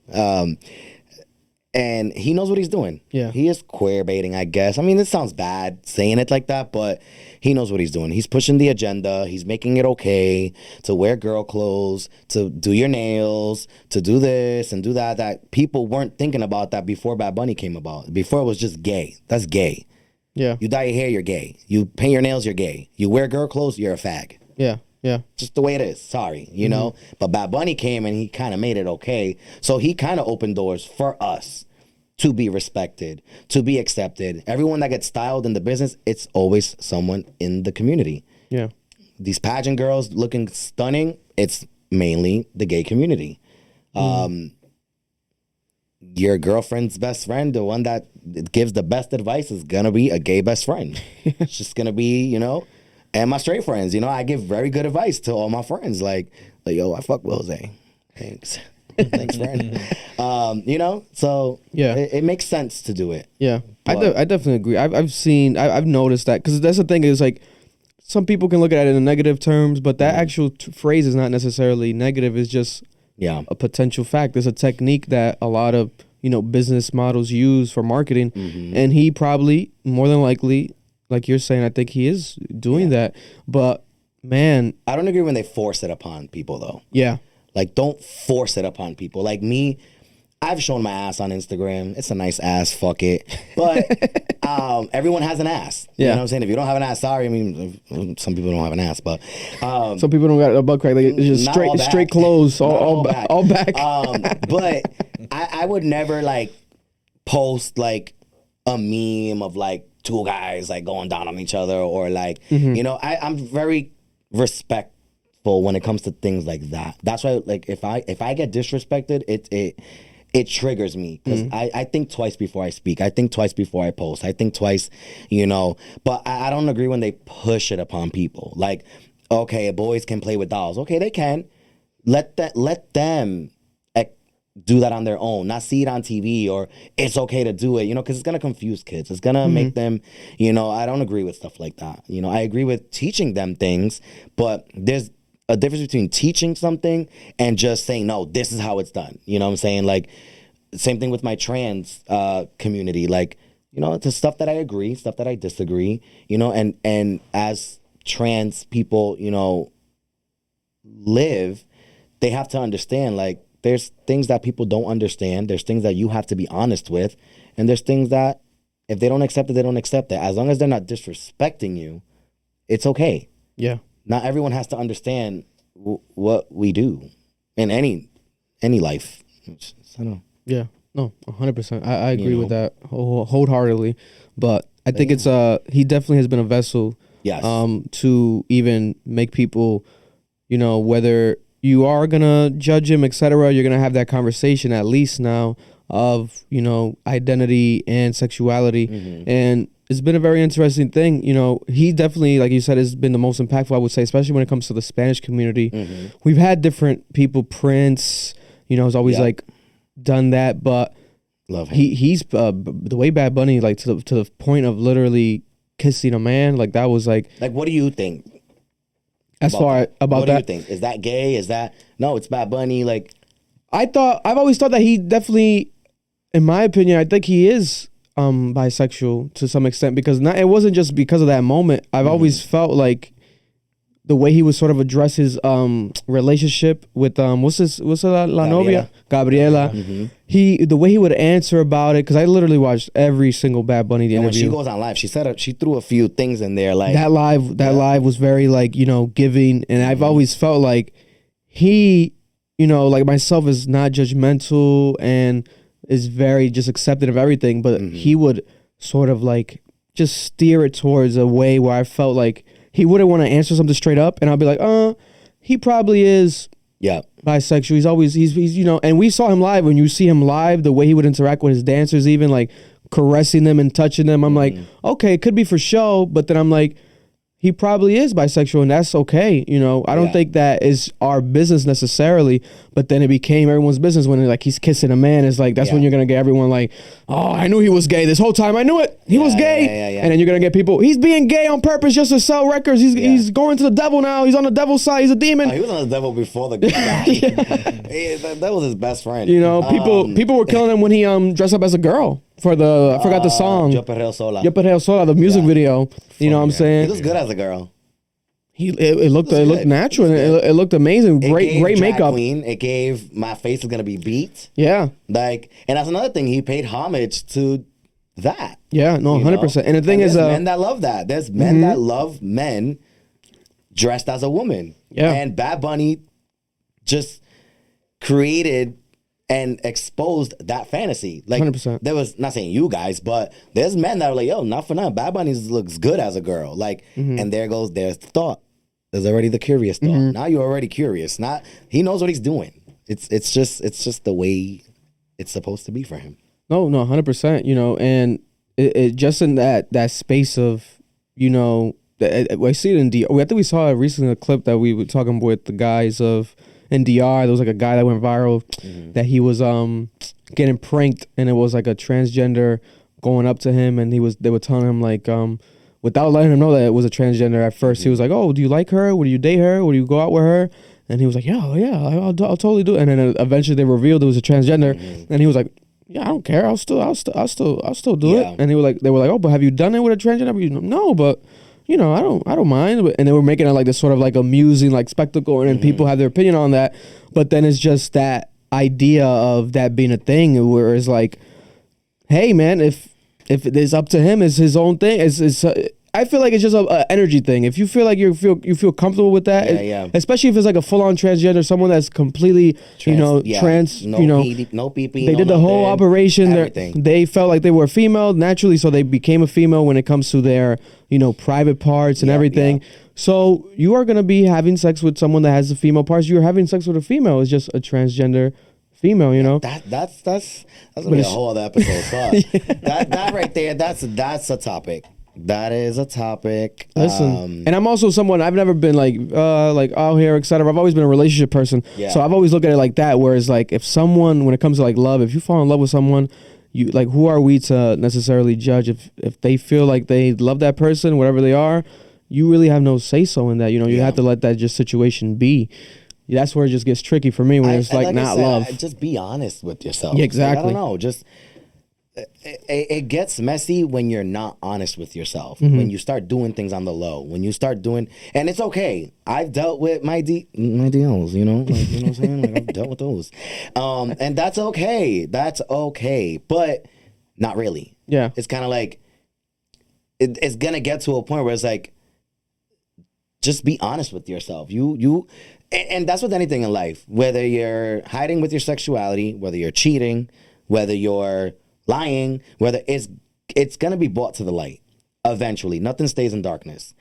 And he knows what he's doing. Yeah. He is queer baiting, I guess. I mean, it sounds bad saying it like that, but he knows what he's doing. He's pushing the agenda. He's making it okay to wear girl clothes, to do your nails, to do this and do that. That people weren't thinking about that before Bad Bunny came about. Before it was just gay. That's gay. Yeah. You dye your hair, you're gay. You paint your nails, you're gay. You wear girl clothes, you're a fag. Yeah. Yeah. Just the way it is. Sorry, you know? But Bad Bunny came and he kind of made it okay. So he kind of opened doors for us to be respected, to be accepted. Everyone that gets styled in the business, it's always someone in the community. Yeah. These pageant girls looking stunning, it's mainly the gay community. Your girlfriend's best friend, the one that gives the best advice, is gonna be a gay best friend. It's just gonna be, and my straight friends, I give very good advice to all my friends. Like yo, I fuck Will Zay. Thanks. Thanks, friend. So yeah, it makes sense to do it. Yeah, I definitely agree. I've noticed that, because that's the thing is, some people can look at it in negative terms, but that actual phrase is not necessarily negative. It's just a potential fact. There's a technique that a lot of business models use for marketing, and he probably, more than likely, like you're saying, I think he is doing that. But man, I don't agree when they force it upon people, though. Yeah. Don't force it upon people. Like me, I've shown my ass on Instagram. It's a nice ass, fuck it. But everyone has an ass. You know what I'm saying? If you don't have an ass, sorry. I mean, some people don't have an ass, but some people don't got a butt crack. It's just straight clothes, all back. But I would never post a meme of two guys going down on each other, or I'm very respectful when it comes to things like that. That's why if I get disrespected, it triggers me, because I think twice before I speak. I think twice before I post. I think twice, but I don't agree when they push it upon people. Okay, boys can play with dolls. Okay, they can. Let them do that on their own, not see it on TV, or it's okay to do it, because it's gonna confuse kids. It's gonna make them, I don't agree with stuff like that. I agree with teaching them things, but there's a difference between teaching something and just saying, no, this is how it's done. You know what I'm saying? Same thing with my trans community. It's stuff that I agree, stuff that I disagree, and as trans people, live, they have to understand, there's things that people don't understand. There's things that you have to be honest with. And there's things that if they don't accept it, they don't accept it. As long as they're not disrespecting you, it's okay. Yeah. Not everyone has to understand what we do in any life. I don't know. Yeah. No, 100%. I agree with that wholeheartedly. But I think it's he definitely has been a vessel to even make people, whether you are gonna judge him, etc., you're gonna have that conversation at least now of identity and sexuality. And it's been a very interesting thing. He definitely, like you said, has been the most impactful, I would say, especially when it comes to the Spanish community. We've had different people. Prince, has always done that, but Love him. He's the way Bad Bunny, like, to the point of literally kissing a man, like, that was like What do you think? as far about what that. do you think? Is that gay? Is that no? It's Bad Bunny. Like, I've always thought that he definitely, in my opinion, I think he is bisexual to some extent, because it wasn't just because of that moment. I've always felt like the way he would sort of address his relationship with what's la novia Gabriela. The way he would answer about it, because I literally watched every single Bad Bunny and when she interview. goes on live, she threw a few things in there, like That live was very, like, giving, and I've always felt like he, like myself, is not judgmental and is very just accepting of everything, but he would sort of like just steer it towards a way where I felt like he wouldn't want to answer something straight up, and I'll be like, he probably is bisexual. He's and we saw him live. When you see him live, the way he would interact with his dancers, even like caressing them and touching them, I'm like, okay, it could be for show, but then I'm like, he probably is bisexual, and that's okay. I don't think that is our business necessarily, but then it became everyone's business when like he's kissing a man. It's like, that's when you're going to get everyone like, oh, I knew he was gay this whole time. I knew it. He was gay. And then you're going to get people, he's being gay on purpose just to sell records. He's going to the devil now. He's on the devil's side. He's a demon. Oh, he was on the devil before the guy. That was his best friend. People were killing him when he dressed up as a girl for I forgot the song. Yo Perreo Sola. Yo Perreo Sola, the music video. You know what I'm saying? He was good as a girl. It looked natural, and it looked amazing. Great makeup. Queen. It gave My Face Is Gonna Be Beat. Yeah. And that's another thing. He paid homage to that. Yeah, no, 100%. And the thing is, men that love that. There's men that love men dressed as a woman. Yeah. And Bad Bunny just created and exposed that fantasy. 100%. There was, not saying you guys, but there's men that were like, yo, not for nothing. Bad Bunny looks good as a girl. And there's the thought. There's already the curious thought. Now you're already curious. He knows what he's doing. It's just the way it's supposed to be for him. No, 100%. And it just in that space of, I see it in DR. I think we saw recently a clip that we were talking with the guys of in DR. There was like a guy that went viral that he was getting pranked, and it was like a transgender going up to him, and they were telling him like without letting him know that it was a transgender at first. He was like, oh, do you like her? Would you date her? Would you go out with her? And he was like, yeah, I'll totally do it. And then eventually they revealed it was a transgender, and he was like, yeah, I don't care. I'll still do it. And they were like, oh, but have you done it with a transgender? No, but I don't mind. And they were making it like this sort of like amusing like spectacle, and then people have their opinion on that. But then it's just that idea of that being a thing, where it's like, hey man, if it is up to him, it's his own thing. I feel like it's just a energy thing. If you feel like you feel comfortable with that, especially if it's like a full on transgender, someone that's completely trans, no pee. They did the whole operation. They felt like they were female naturally, so they became a female when it comes to their private parts and everything. So you are gonna be having sex with someone that has the female parts. You're having sex with a female. It's just a transgender female. That's gonna be a whole other episode. That right there, that's a topic. That is a topic. Listen, and I'm also someone, I've never been like out here, etc. I've always been a relationship person, so I've always looked at it like that. Whereas like if someone, when it comes to like love, if you fall in love with someone, you like, who are we to necessarily judge if they feel like they love that person, whatever they are? You really have no say so in that. You have to let that just situation be. That's where it just gets tricky for me when it's like not love. Just be honest with yourself. Yeah, exactly. Like, I don't know. Just it gets messy when you're not honest with yourself. When you start doing things on the low. When you start doing, and it's okay. I've dealt with my DLs. Like, what I'm saying? Like, I've dealt with those, and that's okay. That's okay, but not really. Yeah, it's kind of like it's gonna get to a point where it's like, just be honest with yourself. And that's with anything in life. Whether you're hiding with your sexuality, whether you're cheating, whether you're lying, whether it's gonna be brought to the light eventually. Nothing stays in darkness.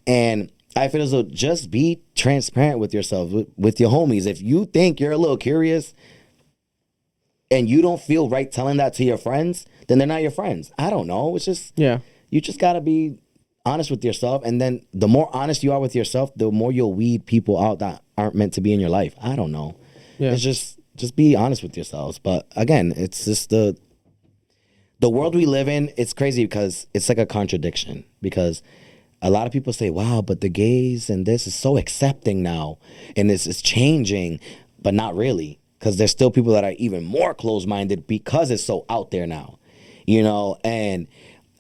And I feel as though just be transparent with yourself, with your homies. If you think you're a little curious and you don't feel right telling that to your friends, then they're not your friends. I don't know. It's just, you just gotta be honest with yourself. And then the more honest you are with yourself, the more you'll weed people out that aren't meant to be in your life. I don't know. It's just be honest with yourselves. But again, it's just the the world we live in, it's crazy because it's like a contradiction. Because a lot of people say, wow, but the gays and this is so accepting now. And this is changing, but not really. Because there's still people that are even more closed-minded because it's so out there now. You know, and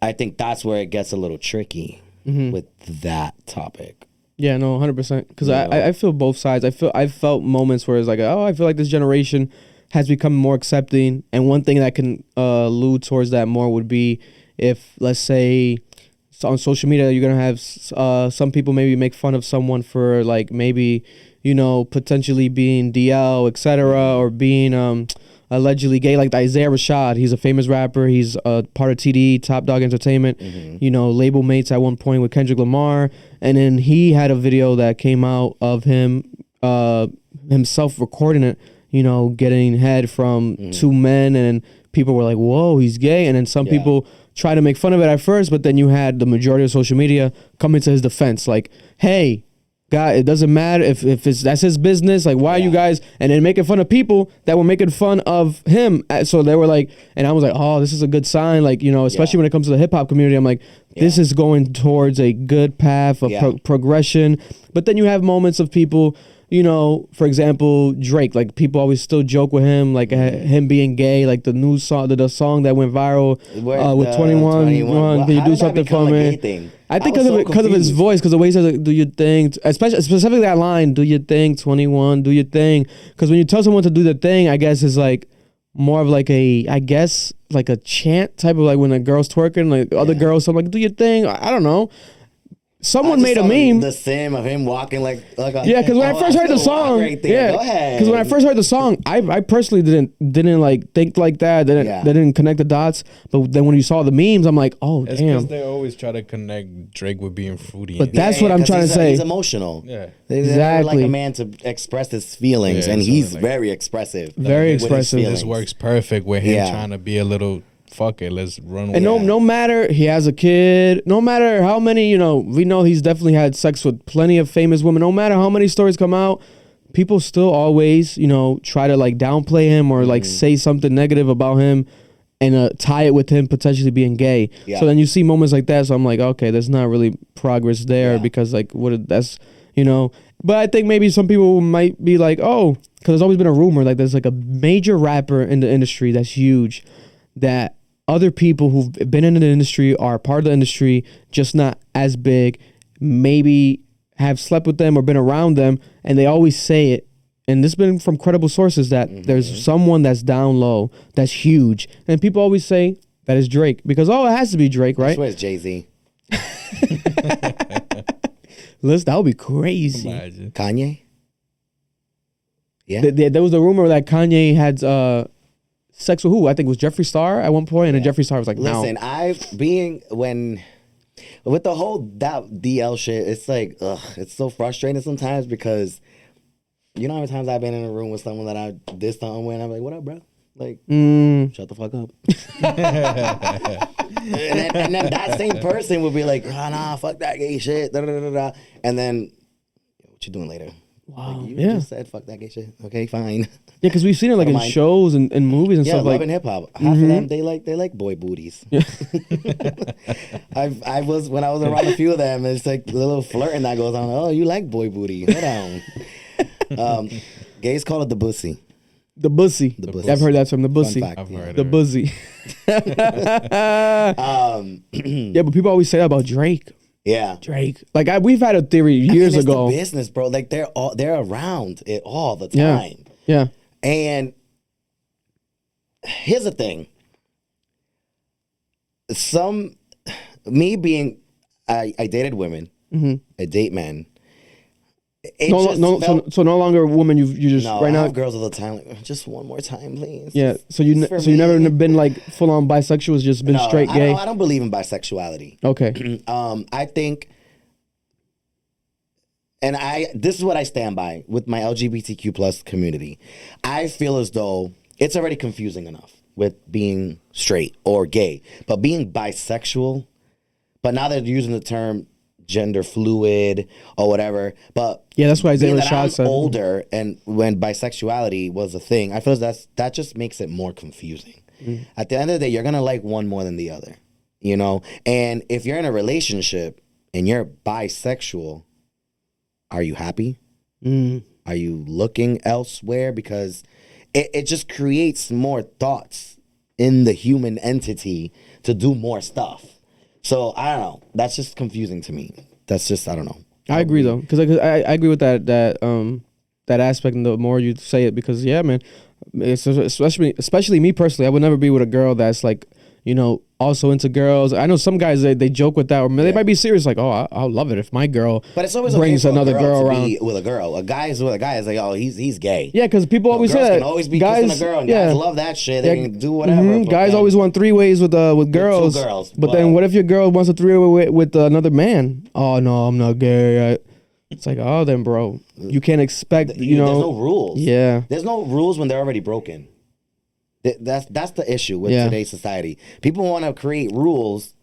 I think that's where it gets a little tricky with that topic. Yeah, no, 100%. Because I feel both sides. I've felt moments where it's like, oh, I feel like this generation has become more accepting. And one thing that can allude towards that more would be if, let's say, on social media, you're going to have some people maybe make fun of someone for, like, maybe, you know, potentially being DL, etc., or being allegedly gay, like Isaiah Rashad. He's a famous rapper. He's part of TDE, Top Dog Entertainment, you know, label mates at one point with Kendrick Lamar. And then he had a video that came out of him himself recording it, you know, getting head from two men, and people were like, whoa, he's gay. And then some people try to make fun of it at first, but then you had the majority of social media coming to his defense, like, hey, God, it doesn't matter if that's his business. Like, why are you guys? And then making fun of people that were making fun of him. So they were like, and I was like, oh, this is a good sign. Like, you know, especially when it comes to the hip hop community, I'm like, this is going towards a good path of progression. But then you have moments of people, you know, for example, Drake, like people always still joke with him, like him being gay, like the new song, the song that went viral with 21. Can you do something for me? I think because of his voice, because the way he says, like, do your thing, especially specifically that line, do your thing, 21, do your thing. Because when you tell someone to do their thing, I guess it's like more of like like a chant type of, like when a girl's twerking, like other girls, so I'm like, do your thing. I don't know. Someone made a meme. The sim of him walking like a, because when I first heard the song, because when I first heard the song, I personally didn't like think like that. Didn't connect the dots. But then when you saw the memes, I'm like, oh, it's damn. Because they always try to connect Drake with being fruity. But that's what I'm trying to say. He's emotional. Yeah, they're like a man to express his feelings, and he's very expressive. Very expressive. This works perfect with him trying to be a little. Fuck it, let's run. And no matter he has a kid, no matter how many, you know, we know he's definitely had sex with plenty of famous women. No matter how many stories come out, people still always, you know, try to like downplay him or like say something negative about him and tie it with him potentially being gay. So then you see moments like that. So I'm like, okay, there's not really progress there because like that's, you know. But I think maybe some people might be like, oh, because there's always been a rumor like there's like a major rapper in the industry that's huge that other people who've been in the industry are part of the industry, just not as big, maybe have slept with them or been around them, and they always say it. And this has been from credible sources that there's someone that's down low, that's huge. And people always say that is Drake because, oh, it has to be Drake, right? I swear it's Jay-Z. That would be crazy. Imagine. Kanye? Yeah. There was a rumor that Kanye had sex with who? I think it was Jeffree Star at one point, and then Jeffree Star was like, no. Listen, with the whole that DL shit, it's like, it's so frustrating sometimes because you know how many times I've been in a room with someone that I did something with, and I'm like, what up, bro? Like, shut the fuck up. and then that same person would be like, nah, fuck that gay shit, da, da, da, da. And then, what you doing later? Wow. Like, you just said fuck that gay shit. Okay, fine. Yeah, because we've seen it like in shows and movies and stuff like. Yeah, like. Love and Hip Hop. Half of them they like boy booties. Yeah. I was when I was around a few of them. It's like a little flirting that goes on. Oh, you like boy booty? Hold on. Gays call it the bussy. The bussy. The bussy. I've heard that from the bussy. Fact, I've heard the it. bussy. Yeah, but people always say that about Drake. Yeah, Drake. Like we've had a theory years it's ago. The business, bro. Like they're around it all the time. Yeah. And here's the thing. I dated women. I date men. So no longer a woman. You just no, right I now. have girls all the time. Like, just one more time, please. Yeah. So you never been like full on bisexual. It's just been straight gay. I don't believe in bisexuality. Okay. I think, and this is what I stand by with my LGBTQ plus community. I feel as though it's already confusing enough with being straight or gay, but being bisexual. But now they're using the term gender fluid or whatever. But yeah, that's why Isaiah Rashad said. Older, and when bisexuality was a thing, I feel that just makes it more confusing. At the end of the day, you're gonna like one more than the other, you know. And if you're in a relationship and you're bisexual, are you happy? Are you looking elsewhere? Because it just creates more thoughts in the human entity to do more stuff. So I don't know. That's just confusing to me. That's just, I don't know. I agree though, because I agree with that aspect. And the more you say it, because yeah, man, it's especially me personally, I would never be with a girl that's like, you know, also into girls. I know some guys they joke with that, or they might be serious, like, oh, I'll love it if my girl. But it's always brings okay for another a girl to around. be with a girl. A guy is with a guy is like, oh, he's gay. Yeah, because people always say girls that. can always be guys, kissing a girl, and guys love that shit. They can do whatever. But guys then, always want 3 ways with girls. 2 girls. But then what if your girl wants a 3-way with another man? Oh no, I'm not gay. It's like, oh, then bro, you can't expect. You know, there's no rules. Yeah, there's no rules when they're already broken. That's the issue with today's society. People want to create rules,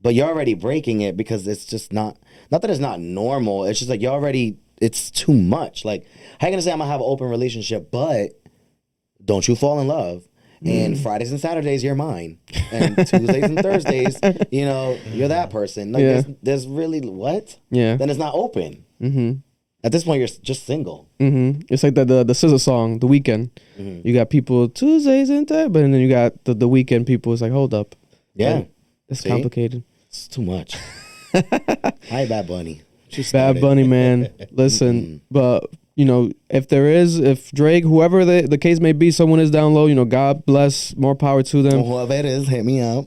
but you're already breaking it because it's just not that it's not normal. It's just like it's too much. Like, how you gonna say I'm gonna have an open relationship, but don't you fall in love? And Fridays and Saturdays, you're mine. And Tuesdays and Thursdays, you know, you're that person. Like, there's really what? Yeah. Then it's not open. At this point, you're just single. It's like the SZA song, The Weeknd. You got people Tuesdays and Thursdays, but then you got the Weeknd people. It's like, hold up. Yeah. It's complicated. It's too much. Hi, Bad Bunny. Bad Bunny, man. Listen, but, you know, if Drake, whoever the case may be, someone is down low, you know, God bless, more power to them. Well, whoever it is, hit me up.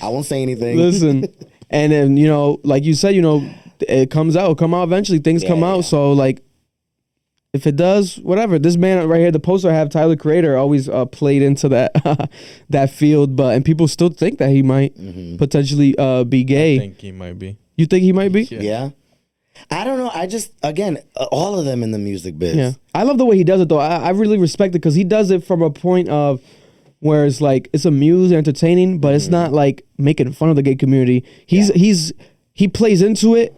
I won't say anything. Listen, and then, you know, like you said, you know, it'll come out eventually. Things come out. So, like, if it does, whatever. This man right here, the poster I have, Tyler Creator, always played into that that field, and people still think that he might potentially be gay. I think he might be. You think he might be? Yeah. I don't know. I just, again, all of them in the music biz. Yeah. I love the way he does it, though. I really respect it because he does it from a point of where it's like, it's amused and entertaining, but it's not like making fun of the gay community. He plays into it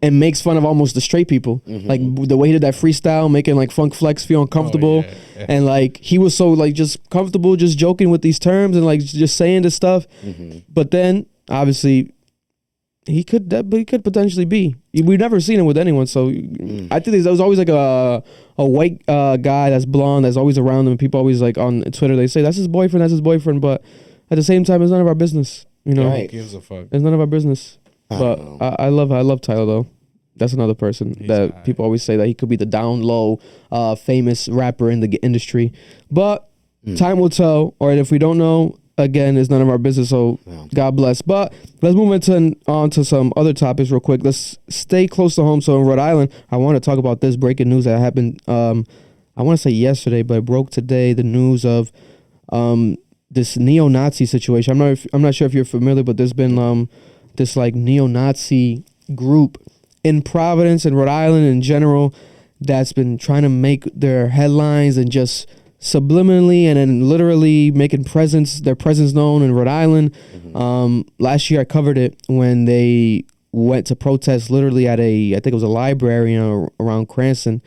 and makes fun of almost the straight people. Like the way he did that freestyle, making like Funk Flex feel uncomfortable. And like, he was so like just comfortable, just joking with these terms and like just saying this stuff. But then obviously he could potentially be. We've never seen him with anyone. So I think there's always like a white guy that's blonde that's always around him. And people always like on Twitter, they say that's his boyfriend. But at the same time, it's none of our business. You know, Right. Who gives a fuck? it's none of our business. But I love Tyler though. That's another person that people always say that he could be the down low, famous rapper in the industry. But time will tell. Or if we don't know, again, it's none of our business. So God bless. But let's move on to some other topics real quick. Let's stay close to home. So in Rhode Island, I want to talk about this breaking news that happened. I want to say yesterday, but it broke today. The news of this neo-Nazi situation. I'm not sure if you're familiar, but there's been this like neo-Nazi group in Providence and Rhode Island in general that's been trying to make their headlines and just subliminally and then literally making their presence known in Rhode Island. Last year I covered it when they went to protest literally at I think it was a library around Cranston,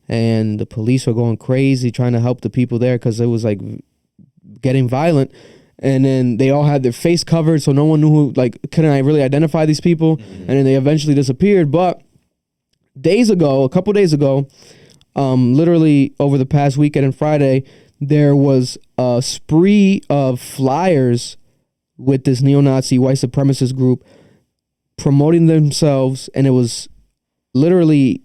and the police were going crazy trying to help the people there because it was like getting violent. And then they all had their face covered, so no one knew who, like, couldn't I really identify these people? And then they eventually disappeared. But a couple days ago, literally over the past weekend and Friday, there was a spree of flyers with this neo-Nazi white supremacist group promoting themselves, and it was literally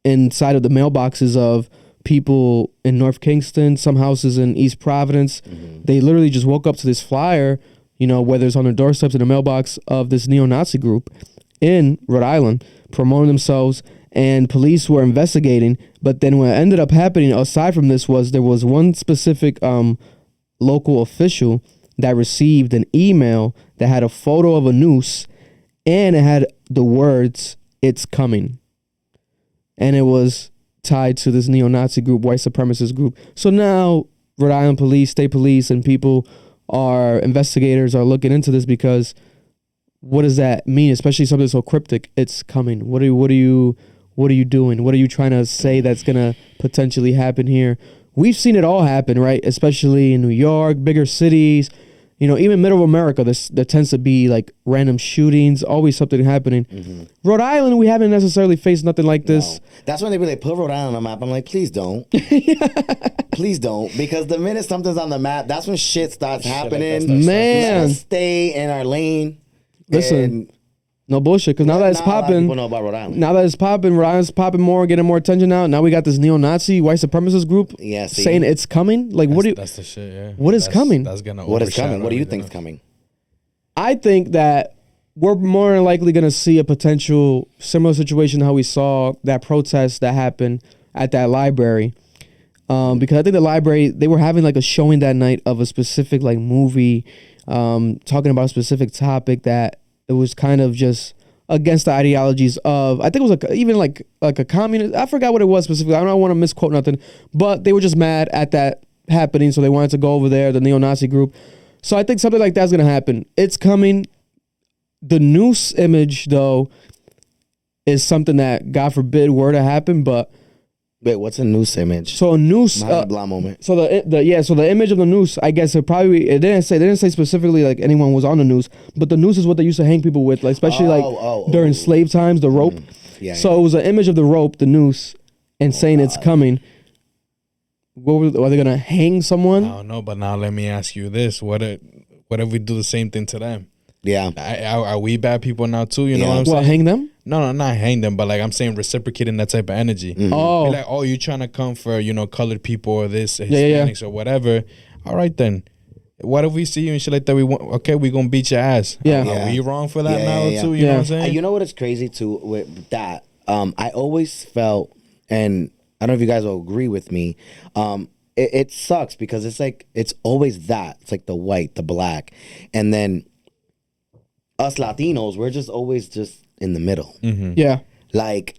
inside of the mailboxes of people in North Kingston, some houses in East Providence. They literally just woke up to this flyer, you know, whether it's on their doorsteps in the mailbox of this neo-Nazi group in Rhode Island promoting themselves, and police were investigating. But then what ended up happening aside from this was there was one specific local official that received an email that had a photo of a noose and it had the words, "It's coming." And it was tied to this neo-Nazi group, white supremacist group. So now Rhode Island police, state police, and investigators are looking into this because what does that mean? Especially something so cryptic. It's coming. What are you doing? What are you trying to say that's gonna potentially happen here? we've seen it all happen, right? Especially in New York, bigger cities, you know, even middle of America, there tends to be like random shootings, always something happening. Rhode Island, we haven't necessarily faced nothing like this. No. That's when they be like, put Rhode Island on the map. I'm like, please don't. Please don't. Because the minute something's on the map, that's when shit starts happening. Man. Let us stay in our lane. Listen, no bullshit. Because now that it's popping, people know about Rhode Island. now that it's popping, Rhode Island's popping more, getting more attention now. Now we got this neo-Nazi white supremacist group saying it's coming. Like, That's the shit, yeah. What is coming? That's gonna What is coming? overshadow What do you everything think's else. coming? I think that we're more than likely going to see a potential similar situation to how we saw that protest that happened at that library. Because I think the library, they were having like a showing that night of a specific like movie, talking about a specific topic that it was kind of just against the ideologies of, I think it was even like a communist, I forgot what it was specifically. I don't want to misquote nothing, but they were just mad at that happening. So they wanted to go over there, the neo-Nazi group. So I think something like that's going to happen. It's coming. The noose image though is something that God forbid were to happen, but Wait, what's a noose image? so a noose, Mind blow moment. so the image of the noose, I guess it didn't say specifically like anyone was on the noose, but the noose is what they used to hang people with, like especially during slave times, the rope. Yeah. So it was an image of the rope, the noose, and saying it's coming. Are they gonna hang someone? I don't know, but now let me ask you this: what if we do the same thing to them? Yeah. Are we bad people now too? You know what I'm Well, saying? hang them? No, not hang them, but like I'm saying, reciprocating that type of energy. Oh, Be like, oh, you trying to come for colored people or this yeah. Hispanics or whatever? All right then. What if we see you and shit like that? We gonna beat your ass. Yeah. Are we wrong for that Yeah, now yeah. too? You know what I'm saying? You know what is crazy too with that? I always felt, and I don't know if you guys will agree with me. It sucks because it's like it's always that. It's like the white, the black, and then us Latinos, we're just always just in the middle. yeah. Like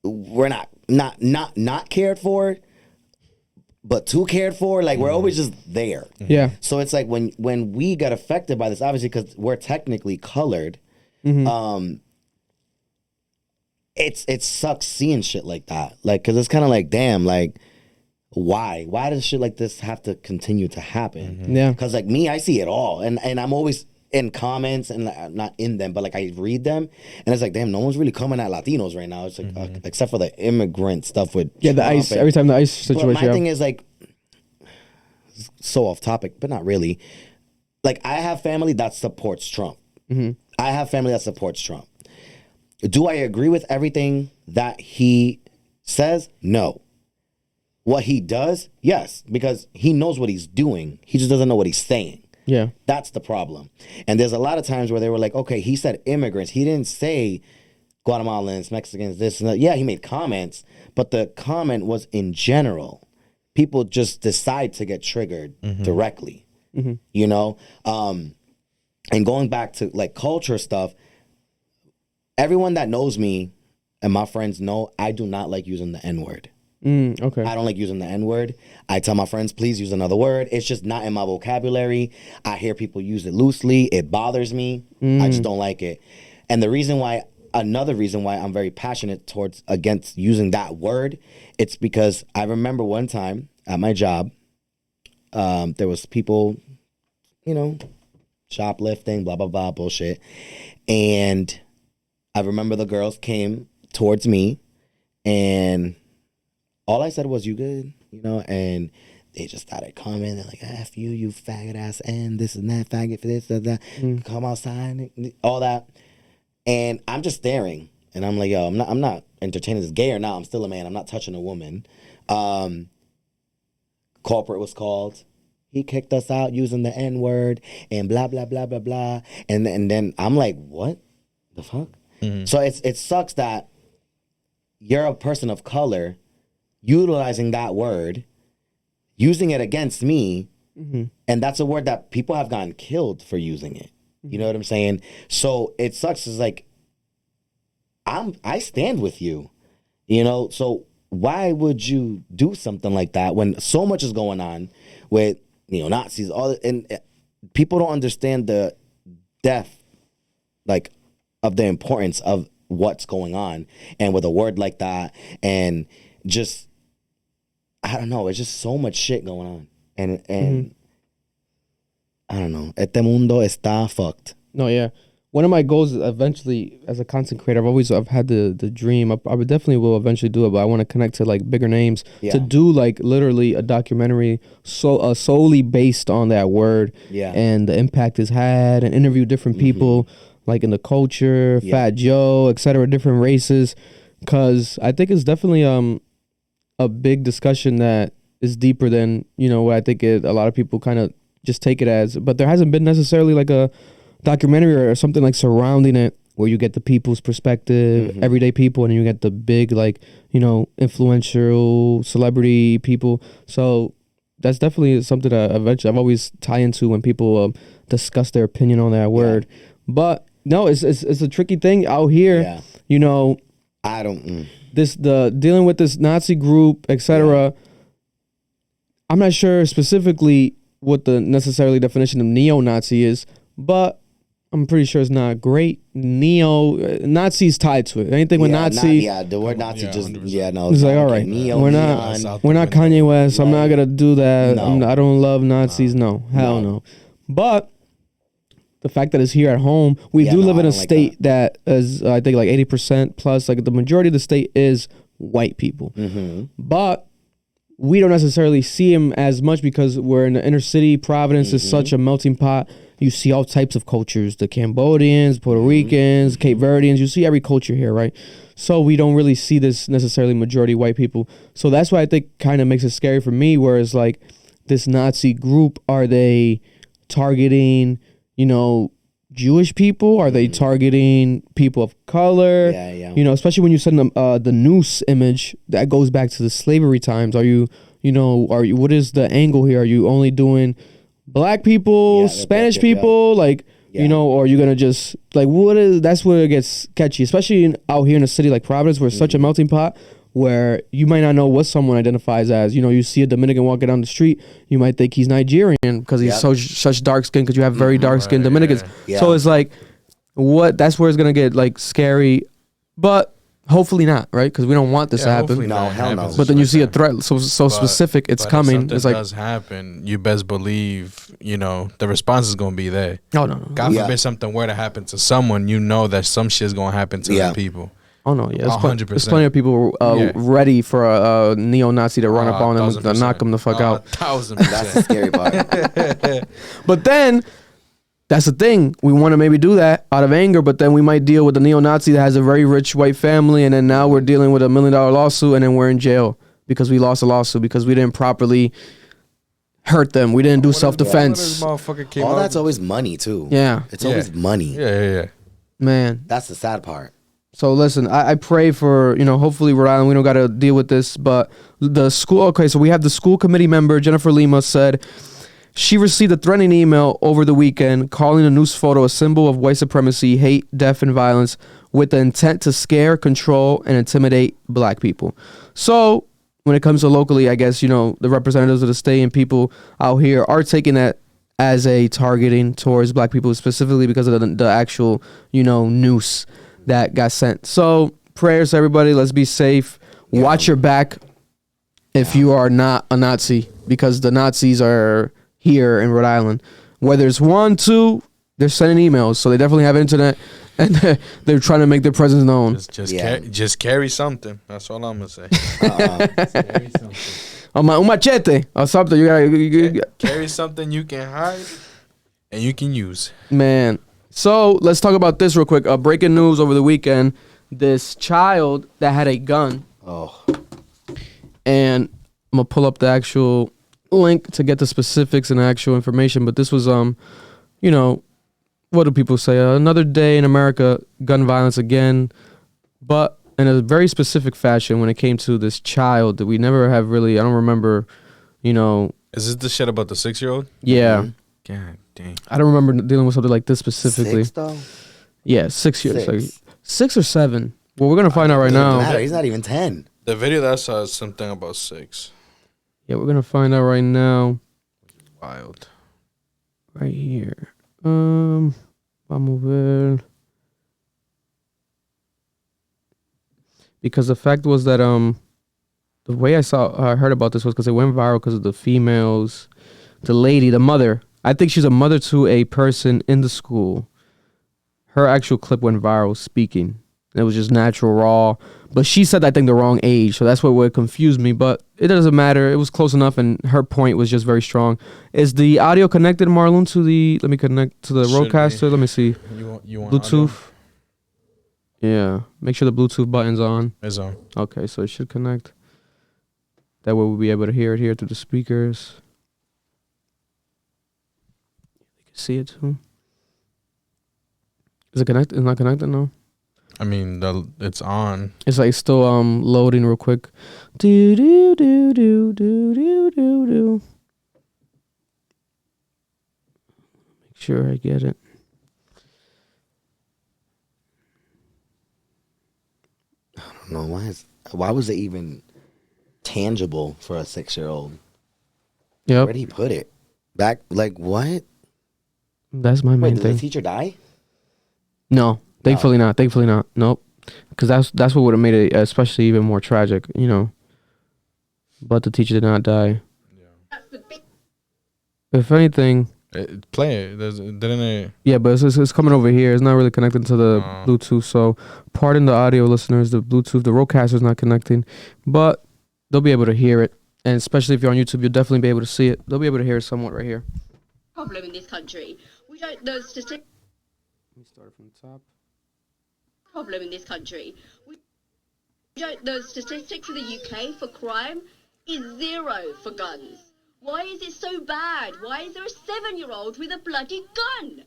we're not cared for, but too cared for. Like we're always just there. Yeah. So it's like when we got affected by this, obviously because we're technically colored, it sucks seeing shit like that. Like, cause it's kind of like, damn, like, why does shit like this have to continue to happen? Yeah. Cause like me, I see it all, and I'm always in comments and not in them, but like I read them, and it's like, damn, no one's really coming at Latinos right now. It's like except for the immigrant stuff with Yeah, the Trump ICE, and- every time the ICE situation. But my thing is like, so off topic, but not really. Like I have family that supports Trump. I have family that supports Trump. Do I agree with everything that he says? No. What he does? Yes, because he knows what he's doing. He just doesn't know what he's saying. Yeah. That's the problem. And there's a lot of times where they were like, okay, he said immigrants. He didn't say Guatemalans, Mexicans, this and that. Yeah, he made comments, but the comment was in general. People just decide to get triggered directly, you know? And going back to like culture stuff, everyone that knows me and my friends know I do not like using the N-word. Okay. I don't like using the N-word. I tell my friends, please use another word. It's just not in my vocabulary. I hear people use it loosely. It bothers me. I just don't like it. And another reason why I'm very passionate against using that word, it's because I remember one time at my job, there was people, shoplifting, blah, blah, blah, bullshit. And I remember the girls came towards me and all I said was, you good? And they just started coming. They're like, F you faggot ass, and this and that, faggot for this, that. Come outside, all that. And I'm just staring. And I'm like, yo, I'm not entertaining this. Gay or not, I'm still a man. I'm not touching a woman. Corporate was called. He kicked us out using the N-word and blah, blah, blah, blah, blah. And then I'm like, what the fuck? So it sucks that you're a person of color utilizing that word, using it against me, and that's a word that people have gotten killed for using it. You know what I'm saying? So it sucks. It's like, I stand with you, so why would you do something like that when so much is going on with Nazis, and people don't understand the depth, like, of the importance of what's going on, and with a word like that, and just I don't know. It's just so much shit going on, and I don't know. Este mundo está fucked. No, yeah. One of my goals is eventually, as a content creator, I've had the dream. I would definitely will eventually do it, but I want to connect to like bigger names to do like literally a documentary solely based on that word and the impact it's had, and interview different people like in the culture, Fat Joe, etc., different races, because I think it's definitely a big discussion that is deeper than what I think a lot of people kind of just take it as. But there hasn't been necessarily like a documentary or something like surrounding it where you get the people's perspective, everyday people, and you get the big like influential celebrity people. So that's definitely something that eventually I've always tie into when people discuss their opinion on that word. But no, it's a tricky thing out here. I don't dealing with this Nazi group, etc. I'm not sure specifically what the necessarily definition of neo-Nazi is, but I'm pretty sure it's not great. Nazi's tied to it. Anything with Nazi. The word Nazi no. It's like, all right, we're not Kanye West. I'm not gonna do that. No. I don't love Nazis. No, hell no. But the fact that it's here at home, we do live in a state that is, I think, like 80% plus. Like the majority of the state is white people, but we don't necessarily see them as much because we're in the inner city. Providence is such a melting pot. You see all types of cultures, the Cambodians, Puerto Ricans, Cape Verdeans. You see every culture here, right? So we don't really see this necessarily majority white people. So that's why I think kind of makes it scary for me, whereas like this Nazi group, are they targeting, Jewish people? Are they targeting people of color? Especially when you send them the noose image that goes back to the slavery times. Are you what is the angle here? Are you only doing black people, Spanish people, like, or are you gonna just like that's where it gets catchy, especially out here in a city like Providence, where it's such a melting pot, where you might not know what someone identifies as. You see a Dominican walking down the street, you might think he's Nigerian because he's such dark skin, because you have very dark skinned Dominicans. So it's like, that's where it's gonna get like scary, but hopefully not, right? Because we don't want this to happen. No, hell no. But then you see a threat so specific, it's coming. If something does happen, you best believe, the response is gonna be there. Oh no. God forbid something were to happen to someone, that some shit's gonna happen to the people. Oh no, yeah, 100%. There's plenty of people ready for a neo-Nazi to run up on them and knock them the fuck out. 1000%. That's the scary part. But then, that's the thing. We want to maybe do that out of anger, but then we might deal with a neo-Nazi that has a very rich white family, and then now we're dealing with $1 million lawsuit, and then we're in jail because we lost a lawsuit because we didn't properly hurt them. We didn't do self-defense. All that's always money too. Yeah. It's always money. Yeah. Man. That's the sad part. So listen, I pray for, hopefully Rhode Island, we don't got to deal with this, but the school, so we have the school committee member, Jennifer Lima, said she received a threatening email over the weekend calling a news photo a symbol of white supremacy, hate, death, and violence with the intent to scare, control, and intimidate black people. So when it comes to locally, I guess, the representatives of the state and people out here are taking that as a targeting towards black people, specifically because of the actual, noose that got sent. So prayers, everybody. Let's be safe. Watch your back if you are not a Nazi, because the Nazis are here in Rhode Island. Whether it's 1, 2, they're sending emails, so they definitely have internet, and they're trying to make their presence known. Just carry something. That's all I'm gonna say. Carry something. Un machete or something. You gotta carry something you can hide and you can use. Man. So let's talk about this real quick. Breaking news over the weekend: this child that had a gun. And I'm gonna pull up the actual link to get the specifics and the actual information. But this was, what do people say? Another day in America, gun violence again, but in a very specific fashion when it came to this child that we never have really. I don't remember. Is this the shit about the 6-year-old? Yeah. God dang. I don't remember dealing with something like this specifically. 6 though? Yeah, 6 years. 6. Like 6 or 7. Well, we're gonna find out right now. He's not even 10. The video that I saw is something about 6. Yeah, we're gonna find out right now. Wild. Right here. Vamos ver. Because the fact was that the way I heard about this was because it went viral because of the females, the lady, the mother. I think she's a mother to a person in the school. Her actual clip went viral speaking. It was just natural, raw. But she said, I think, the wrong age. So that's what confused me. But it doesn't matter. It was close enough, and her point was just very strong. Is the audio connected, Marlon, to the... Let me connect to the Rodecaster. Let me see. You want Bluetooth? audio? Yeah. Make sure the Bluetooth button's on. It's on. Okay, so it should connect. That way we'll be able to hear it here through the speakers. You can see it, too. Is it connected? It's not connected, no? I mean, it's on. It's like still loading real quick. Do do do do do do do do. Make sure I get it. I don't know why was it even tangible for a 6-year-old? Yep. Where'd he put it? Back, like, what? That's my main Wait, did thing. the teacher die? No, thankfully not. Thankfully not. Nope. Because that's what would have made it especially even more tragic, you know. But the teacher did not die. Yeah. If anything, Play it. Didn't it? yeah, but it's coming over here. It's not really connected to the Bluetooth. So, pardon the audio listeners. The Bluetooth, the Rodecaster is not connecting, but they'll be able to hear it. And especially if you're on YouTube, you'll definitely be able to see it. They'll be able to hear it somewhat right here. Problem in this country. We don't know statistics. Let me start from the top. Problem in this country. We don't know statistics in the UK for crime is 0 for guns. Why is it so bad? Why is there a 7-year-old with a bloody gun?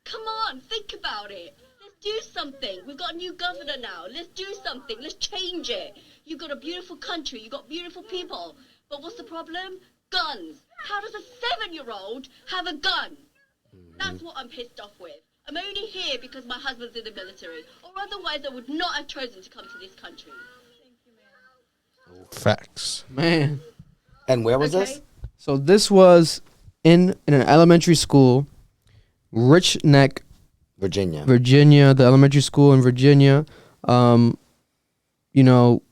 Come on, think about it. Let's do something. We've got a new governor now. Let's do something. Let's change it. You've got a beautiful country. You've got beautiful people. But what's the problem? Guns. How does a 7-year-old have a gun? That's what I'm pissed off with. I'm only here because my husband's in the military, or otherwise I would not have chosen to come to this country. Thank you, man. Facts. Man. And where was Okay. this? So this was in an elementary school, Rich Neck, Virginia. Virginia, the elementary school in Virginia. You know,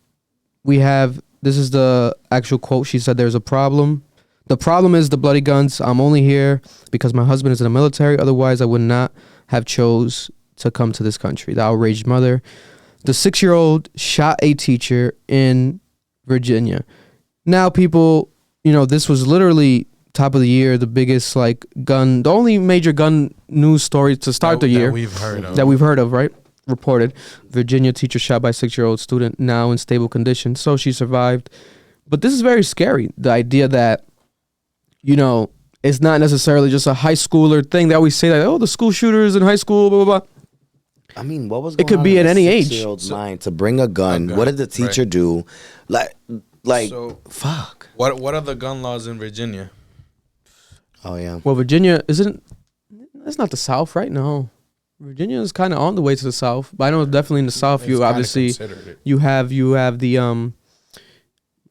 this is the actual quote. She said, there's a problem. The problem is the bloody guns. I'm only here because my husband is in the military. Otherwise, I would not have chose to come to this country. The outraged mother. The 6-year-old shot a teacher in Virginia. Now, people, you know, this was literally top of the year, the biggest the only major gun news story to start the year that we've heard of. That we've heard of, right? Reported. Virginia teacher shot by 6-year-old student, now in stable condition. So she survived. But this is very scary. The idea that, you know, it's not necessarily just a high schooler thing. They always say that, oh, the school shooters in high school, blah, blah, blah. I mean, what was It going could on be in at a any age. 6-year-old's mind to bring a gun? What did the teacher do? Like, fuck. What are the gun laws in Virginia? Oh, yeah. Well, Virginia that's not the South, right? No. Virginia is kind of on the way to the South. But I know definitely in the South, you It's kinda obviously, considered it. you have the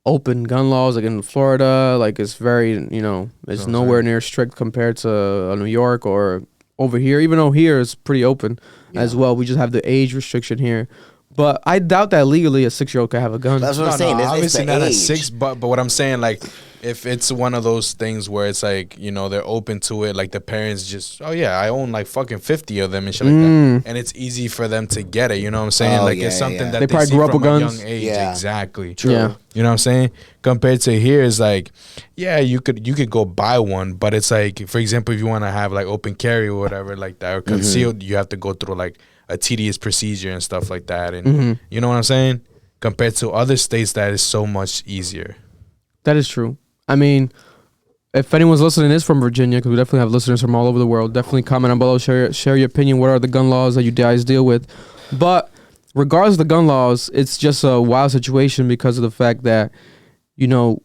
open gun laws, like in Florida. Like, it's very, you know, it's So nowhere saying. near strict compared to New York or over here, even though here is pretty open as well. We just have the age restriction here. But I doubt that legally a 6-year-old could have a gun. That's what I'm saying. It's obviously the not at age. 6, but what I'm saying, like, if it's one of those things where it's like, you know, they're open to it, like the parents just, oh yeah, I own like fucking 50 of them and shit like that, and it's easy for them to get it. You know what I'm saying? Oh, like yeah, it's something yeah. that They they probably see grew up from with a guns. young age. Yeah. Exactly. True. Yeah. You know what I'm saying? Compared to here, is like, yeah, you could go buy one, but it's like, for example, if you want to have like open carry or whatever like that, or concealed, you have to go through like a tedious procedure and stuff like that, and you know what I'm saying? Compared to other states, that is so much easier. That is true. I mean, if anyone's listening is from Virginia, because we definitely have listeners from all over the world, definitely comment on below, share your opinion. What are the gun laws that you guys deal with? But regardless of the gun laws, it's just a wild situation because of the fact that, you know,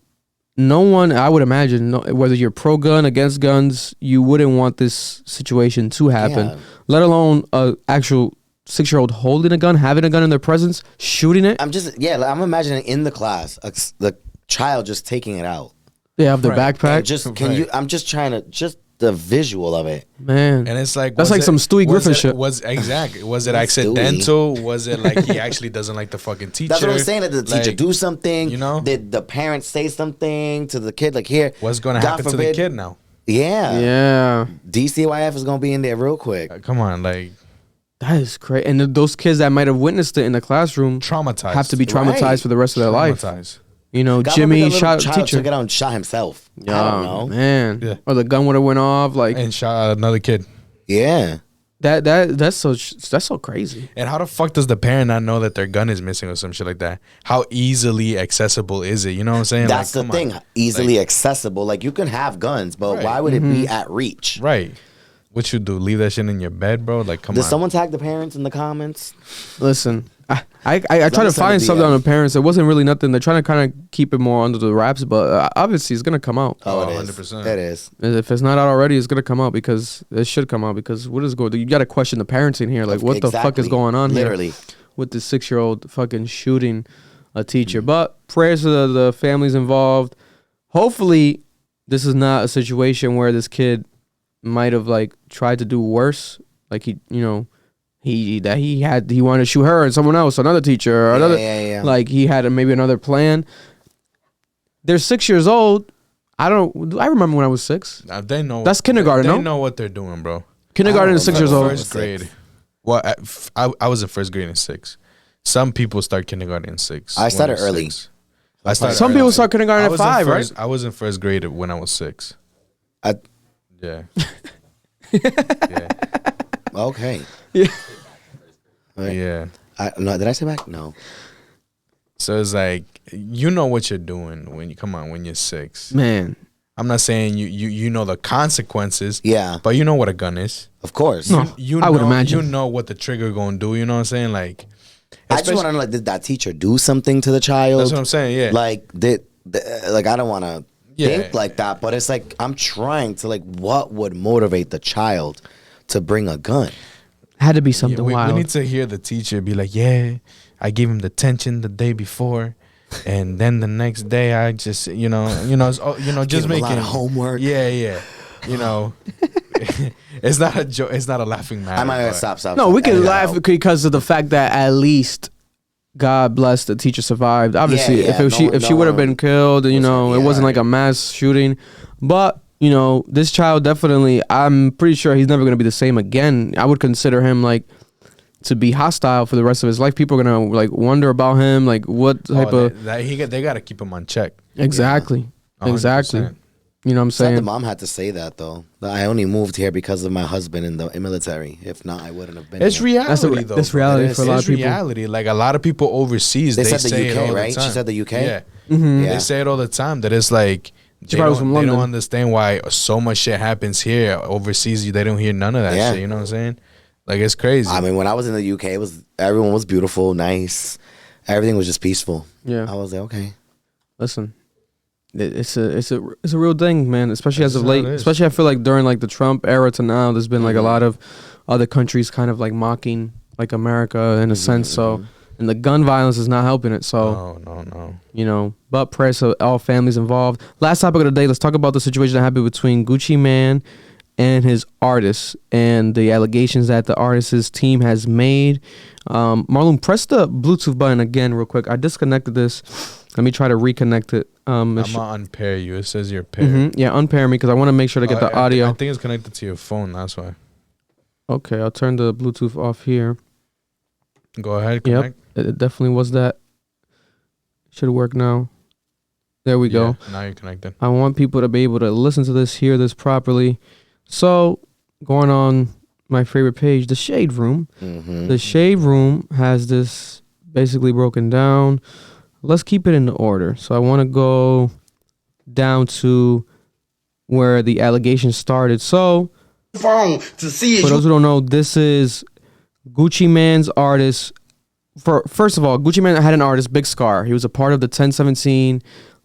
no one, I would imagine, whether you're pro-gun, against guns, you wouldn't want this situation to happen, Yeah. let alone a actual 6-year-old holding a gun, having a gun in their presence, shooting it. I'm imagining in the class, the child just taking it out. They have their Right. backpack. And just, I'm just trying to, just the visual of it. Man, And it's like that's like some Stewie Griffin shit. Was it Stewie. accidental? Was it like he actually doesn't like the fucking teacher? That's what I'm saying. Did the teacher Like, do something? you know? Did the parents say something to the kid? Like, here, What's going to God happen to the forbid- kid now? Yeah. yeah, DCYF is gonna be in there real quick. Come on, like that is crazy. And those kids that might have witnessed it in the classroom traumatized. have to be traumatized Right. for the rest of their life. Traumatized. You know, God Jimmy forbid that shot little a child teacher. took it out and shot himself. I don't Oh, know. man. Yeah. Or the gun would have went off. Like And shot at another kid. Yeah. that's so crazy. And how the fuck does the parent not know that their gun is missing or some shit like that? How easily accessible is it? You know what I'm saying? That's Like, the come thing. on. Easily accessible. Like, you can have guns, but Right. why would it be at reach? Right. What you do? Leave that shit in your bed, bro? Like, come Did on. someone tag the parents in the comments? Listen, I tried to send find a something DM. on the parents. It wasn't really nothing. They're trying to kind of keep it more under the wraps, but obviously it's gonna come out. Oh, Oh, it is. 100%. It is. If it's not out already, it's gonna come out because it should come out because what is going? You got to question the parenting here. Like, what the fuck is Exactly. going on Literally. here with this 6-year-old fucking shooting a teacher? But prayers to the families involved. Hopefully, this is not a situation where this kid might have like tried to do worse. Like he wanted to shoot her and someone else, another teacher, or another. Yeah. Like he had maybe another plan. They're 6 years old. I remember when I was 6. They know. That's kindergarten, They no? know what they're doing, bro. Kindergarten I is don't 6 years remember. old. First grade. Well, I was in first grade in 6. Some people start kindergarten in 6. I started when I was early. 6. I started Some early. people start kindergarten I at was in 5, right? first- I was in first grade when I was 6. I, Yeah. Yeah. okay. Right. Yeah. No, did I say back? No. So it's like you know what you're doing when you're 6. Man, I'm not saying you know the consequences. Yeah. But you know what a gun is. Of course. No. You I know, would imagine. You know what the trigger gonna do. You know what I'm saying? Like, I just want to know, like, did that teacher do something to the child? that's what I'm saying. Yeah. Like, like, I don't want to Yeah. think like that, but it's like, I'm trying to, like, what would motivate the child to bring a gun? had to be Yeah, something we wild. need to hear the teacher be like, yeah, I gave him detention the day before, and then the next day I just, just Give him making a lot of homework. Yeah. It's not a joke. It's not a laughing matter. I might but- stop. No, we can Edit that laugh out. because of the fact that at least God bless the teacher survived. Obviously, Yeah, if she no would have one been killed, it wasn't like a mass shooting. But this child definitely, I'm pretty sure he's never going to be the same again. I would consider him like to be hostile for the rest of his life. People are going to like wonder about him, like what type of they got to keep him on check. exactly. 100%. You know what I'm Sad the saying? mom had to say that, though. That I only moved here because of my husband in the military. If not, I wouldn't have been It's here. reality, though. that's bro. reality It is. for a lot It's of people. reality. Like a lot of people overseas, They they said the say it UK, all right? the She time. said the UK? Yeah. Yeah. They say it all the time that it's like they probably was don't, from they don't London. understand why so much shit happens here overseas. They don't hear none of that Yeah. shit. You know what I'm saying? Like it's crazy. I mean, when I was in the UK, everyone was beautiful, nice. Everything was just peaceful. Yeah. I was like, okay. Listen, it's a real thing, man. Especially as of That's how late. it is. Especially I feel like during like the Trump era to now, there's been like a Mm-hmm. lot of other countries kind of like mocking like America in a sense. So, and the gun violence is not helping it. So, no. But prayers to all families involved. Last topic of the day. Let's talk about the situation that happened between Gucci Mane and his artist and the allegations that the artist's team has made. Marlon, press the Bluetooth button again real quick. I disconnected this. Let me try to reconnect it. I'm gonna unpair you. It says you're paired. Yeah, unpair me because I want to make sure to get the audio. I think it's connected to your phone. That's why. Okay, I'll turn the Bluetooth off here. Go ahead. Yep, Connect. it definitely was that. Should work now. There we go. Yeah, now you're connected. I want people to be able to listen to this, hear this properly. So, going on my favorite page, the Shade Room. Mm-hmm. The Shade Room has this basically broken down. Let's keep it in order. So I want to go down to where the allegations started. So, Phone to see for those who don't know, this is Gucci Mane's artist. First of all, Gucci Mane had an artist, Big Scarr. He was a part of the 1017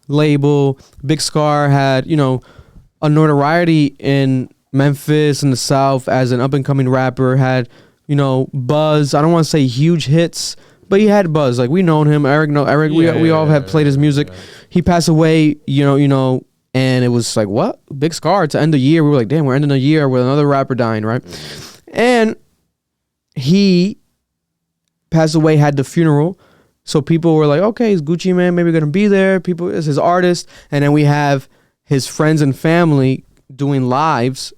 label. Big Scarr had, a notoriety in Memphis in the South as an up-and-coming rapper. Had, buzz. I don't want to say huge hits, but he had buzz. Like, we known him. Eric. We all have played his music. He passed away, And it was like, what? Big Scarr to end the year. We were like, damn, we're ending the year with another rapper dying, right? And he passed away, had the funeral. So people were like, okay, is Gucci Mane maybe going to be there? People, is his artist. And then we have his friends and family doing lives,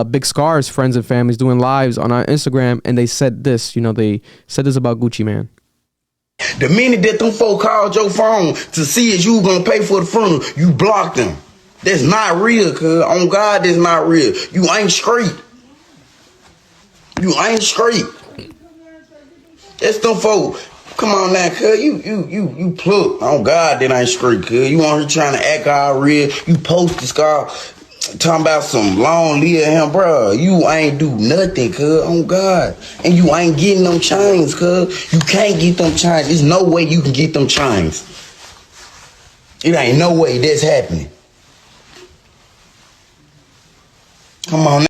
Big Scarr's friends and families doing lives on our Instagram. And they said this, they said this about Gucci Mane. The minute that them folk called your phone to see if you were gonna pay for the funeral, you blocked them. That's not real, cuz. On God, that's not real. You ain't straight. You ain't straight. That's them folk. Come on now, cuz. You plucked. On God, that ain't straight, cuz. You on here trying to act all real. You post this car talking about some long live him, bro. You ain't do nothing, cuz. On God. And you ain't getting them chains, cuz. You can't get them chains. There's no way you can get them chains. It ain't no way that's happening. Come on now.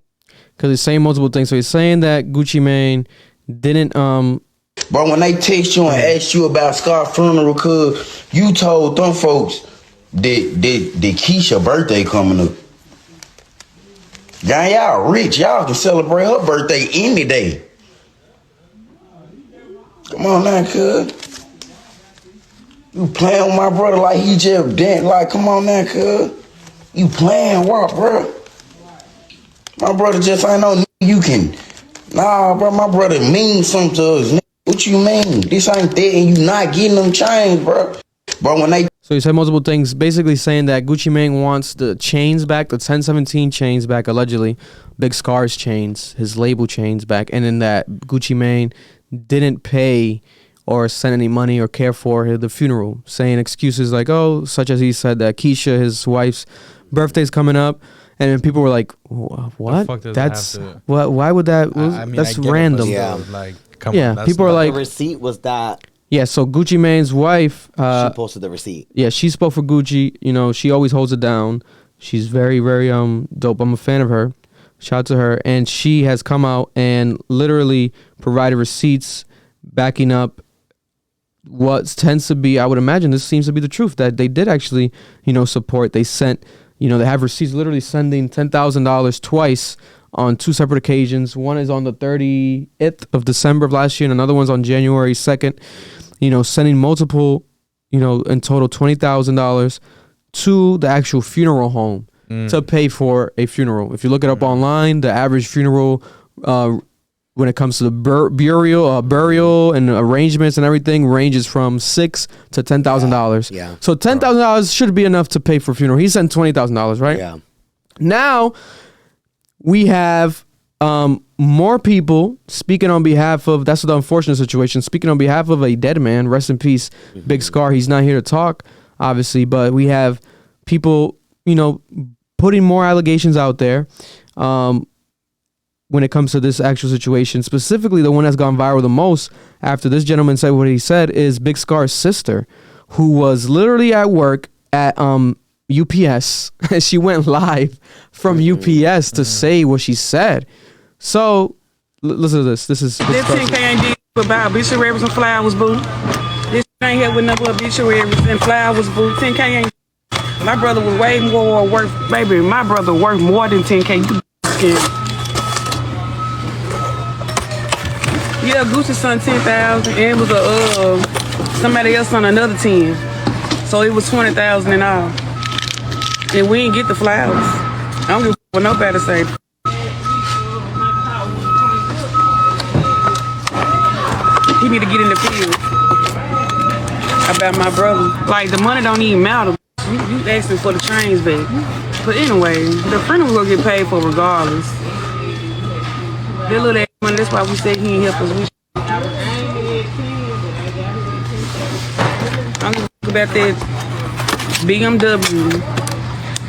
Because he's saying multiple things. So he's saying that Gucci Mane didn't But when they text you and ask you about Scar's funeral, cuz you told them folks that Keisha's birthday coming up. Y'all rich. Y'all can celebrate her birthday any day. Come on now, cuz. You playing with my brother like he just dead. Like, come on now, cuz. You playing what, bro? My brother just ain't no you can. Nah, bro, my brother mean something to us. What you mean? This ain't that and you not getting them chains, bro. But when they... So he said multiple things, basically saying that Gucci Mane wants the chains back, the 1017 chains back, allegedly, Big Scarr's chains, his label chains back, and then that Gucci Mane didn't pay or send any money or care for the funeral, saying excuses like, oh, such as he said that Keisha, his wife's birthday's coming up, and then people were like, what? That's what? Why would that? That's random. Come on, people are like, the receipt was that. Yeah, so Gucci Mane's wife, she posted the receipt. Yeah, she spoke for Gucci. She always holds it down. She's very, very dope. I'm a fan of her. Shout out to her. And she has come out and literally provided receipts backing up what tends to be, I would imagine this seems to be the truth, that they did actually, support. They sent, they have receipts literally sending $10,000 twice on two separate occasions. One is on the 30th of December of last year, and another one's on January 2nd. Sending multiple, in total $20,000 to the actual funeral home to pay for a funeral. If you look it up online, the average funeral, when it comes to the burial and arrangements and everything, ranges from $6,000 to $10,000. Yeah. So $10,000 should be enough to pay for a funeral. He sent $20,000, right? Yeah. Now we have more people speaking on behalf of, that's the unfortunate situation, speaking on behalf of a dead man, rest in peace, Big Scarr. He's not here to talk, obviously, but we have people, putting more allegations out there when it comes to this actual situation. Specifically, the one that's gone viral the most after this gentleman said what he said is Big Scarr's sister, who was literally at work at UPS. She went live from UPS to say what she said. So listen to this. This is this 10K ain't deal about obituaries and flowers, boo. This ain't here with no obituaries and flowers, boo. 10K ain't. My brother was way more worth, baby. My brother worth more than 10K. Yeah, Gucci son 10,000, and it was somebody else on another 10. So it was 20,000 in all. And we ain't get the flowers. I don't give a what nobody say. He need to get in the field about my brother. Like, the money don't even matter. You asking for the trains back. But anyway, the funeral will get paid for regardless. That little ass money, that's why we say he ain't help us. I'm gonna talk about that BMW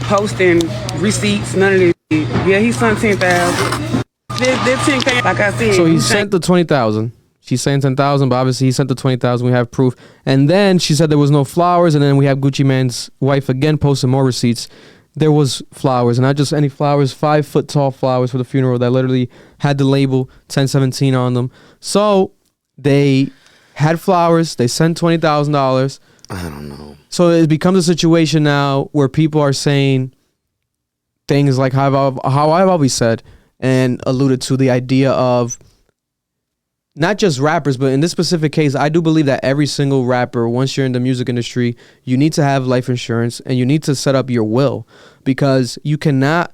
posting receipts, none of this. Yeah, he sent 10,000. That 10K, like I said. So he sent the 20,000. She's saying 10,000, but obviously he sent the 20,000. We have proof. And then she said there was no flowers. And then we have Gucci Mane's wife again posting more receipts. There was flowers, and not just any flowers, 5 foot tall flowers for the funeral that literally had the label 1017 on them. So they had flowers. They sent $20,000 I don't know. So it becomes a situation now where people are saying things like how I've always said and alluded to the idea of not just rappers, but in this specific case, I do believe that every single rapper, once you're in the music industry, you need to have life insurance and you need to set up your will, because you cannot,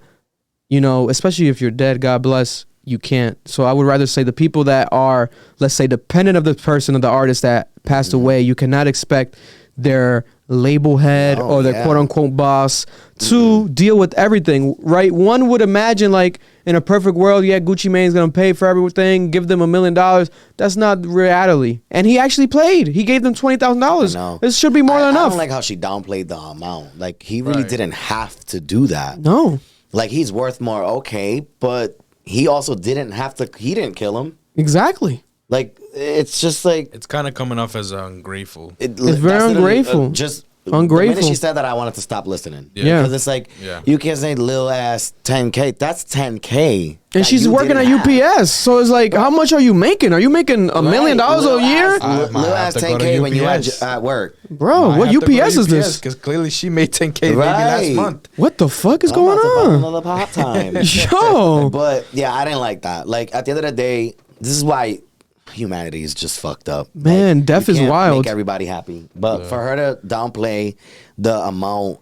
especially if you're dead, God bless, you can't. So I would rather say the people that are, let's say, dependent of the person, of the artist that passed away, you cannot expect their label head or their quote unquote boss to deal with everything, right? One would imagine, like, in a perfect world, Gucci Mane's gonna pay for everything, give them $1 million. That's not reality. And he actually played. He gave them $20,000. This should be more than enough. I don't like how she downplayed the amount. Like, he really didn't have to do that. No. Like, he's worth more, okay, but he also didn't have to. He didn't kill him. Exactly. Like, it's just like, it's kind of coming off as ungrateful. It's very ungrateful. Ungrateful. The minute she said that, I wanted to stop listening. Yeah. Because it's like, you can't say lil ass 10K. That's 10K. And she's working at UPS. So it's like, how much are you making? Are you making $1 million a year? Lil ass 10K when you're at work. Bro, what UPS is this? Because clearly she made 10K maybe last month. What the fuck is going on? Another pop time. Yo. But yeah, I didn't like that. Like, at the end of the day, this is why humanity is just fucked up. Man, like, death is wild. Make everybody happy, but for her to downplay the amount,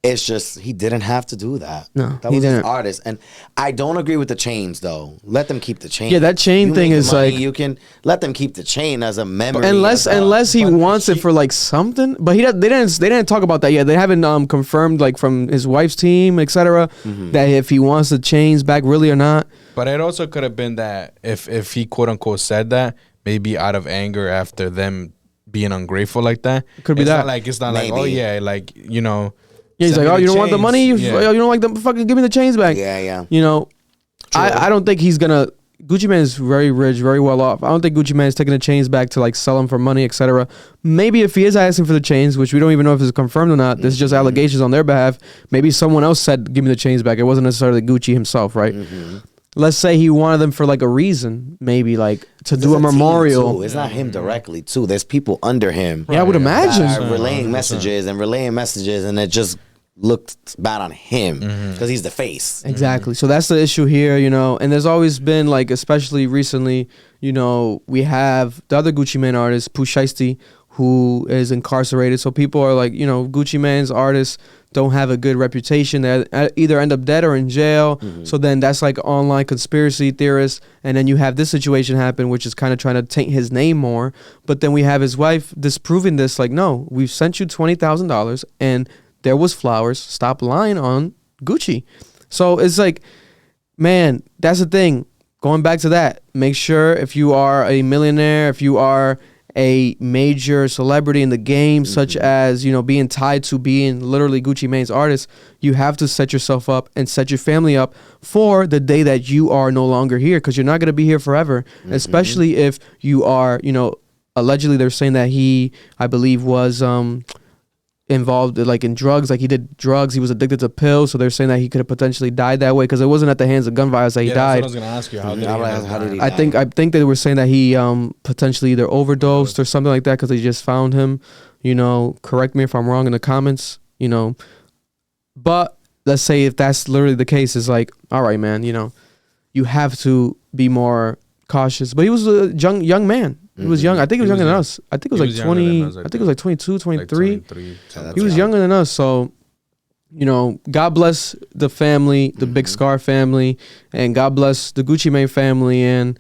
it's just, he didn't have to do that. No, that was his artist, and I don't agree with the chains though. Let them keep the chain. Yeah, that chain thing is money, like, you can let them keep the chain as a memory. Unless he wants it for like something, but they didn't talk about that yet. They haven't confirmed, like, from his wife's team, etc., that if he wants the chains back really or not. But it also could have been that if he quote unquote said that, maybe out of anger after them being ungrateful like that. It could be it's that. Not like, it's not Maybe. like, oh yeah, like, Yeah, he's like, oh, you don't want the money? Oh, you don't like the fucking, give me the chains back. Yeah. I don't think he's gonna. Gucci Mane is very rich, very well off. I don't think Gucci Mane is taking the chains back to, like, sell them for money, etc. Maybe if he is asking for the chains, which we don't even know if it's confirmed or not, this is just allegations on their behalf. Maybe someone else said, give me the chains back. It wasn't necessarily Gucci himself, right? Let's say he wanted them for, like, a reason, maybe, like, to do a memorial. It's not him directly too. There's people under him. Yeah, I would imagine. That are relaying messages, and it just looked bad on him because he's the face. Exactly. So that's the issue here, and there's always been, like, especially recently, we have the other Gucci Mane artist, Pooh Shiesty, who is incarcerated. So people are like, Gucci Mane's artists don't have a good reputation. They either end up dead or in jail. So then that's like online conspiracy theorists. And then you have this situation happen, which is kind of trying to taint his name more. But then we have his wife disproving this, like, no, we've sent you $20,000 and there was flowers. Stop lying on Gucci. So it's like, man, that's the thing. Going back to that, make sure if you are a millionaire, if you are a major celebrity in the game, such as, being tied to being literally Gucci Mane's artist, you have to set yourself up and set your family up for the day that you are no longer here, because you're not going to be here forever, especially if you are, allegedly they're saying that he, I believe, was involved like in drugs, like he did drugs, he was addicted to pills, so they're saying that he could have potentially died that way, because it wasn't at the hands of gun violence that he died. That's what I was gonna ask you. How did he die? I think they were saying that he potentially either overdosed or something like that, because they just found him. Correct me if I'm wrong in the comments. But let's say if that's literally the case, it's like, all right, man, you have to be more cautious. But he was a young man. He was young. I think he was younger than us. I think it was like 20. I think it was like 22, 23. He was younger than us. So, God bless the family, the Big Scarr family, and God bless the Gucci Mane family. And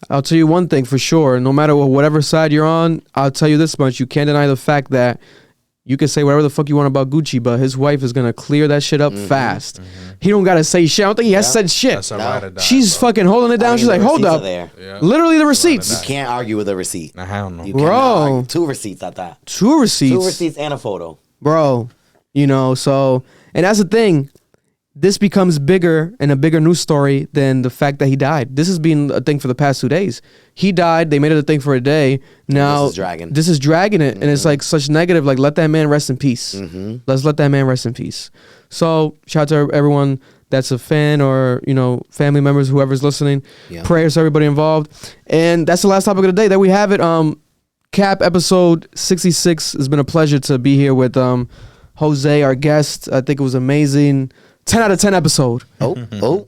I'll tell you one thing for sure. No matter whatever side you're on, I'll tell you this much. You can't deny the fact that you can say whatever the fuck you want about Gucci, but his wife is going to clear that shit up fast. He don't got to say shit. I don't think he has said shit. She's fucking holding it down. She's like, hold up. Literally the receipts. You can't argue with a receipt. I don't know. Bro. 2 receipts at that. 2 receipts. 2 receipts and a photo. Bro, so, and that's the thing. This becomes bigger and a bigger news story than the fact that he died. This has been a thing for the past 2 days. He died. They made it a thing for a day. Now this is dragging it, and it's like such negative. Like, let that man rest in peace. Let's let that man rest in peace. So shout out to everyone that's a fan or family members, whoever's listening. Prayers to everybody involved. And that's the last topic of the day that we have it. Cap episode 66. It's been a pleasure to be here with Jose, our guest. I think it was amazing. 10 out of 10 episode. Oh.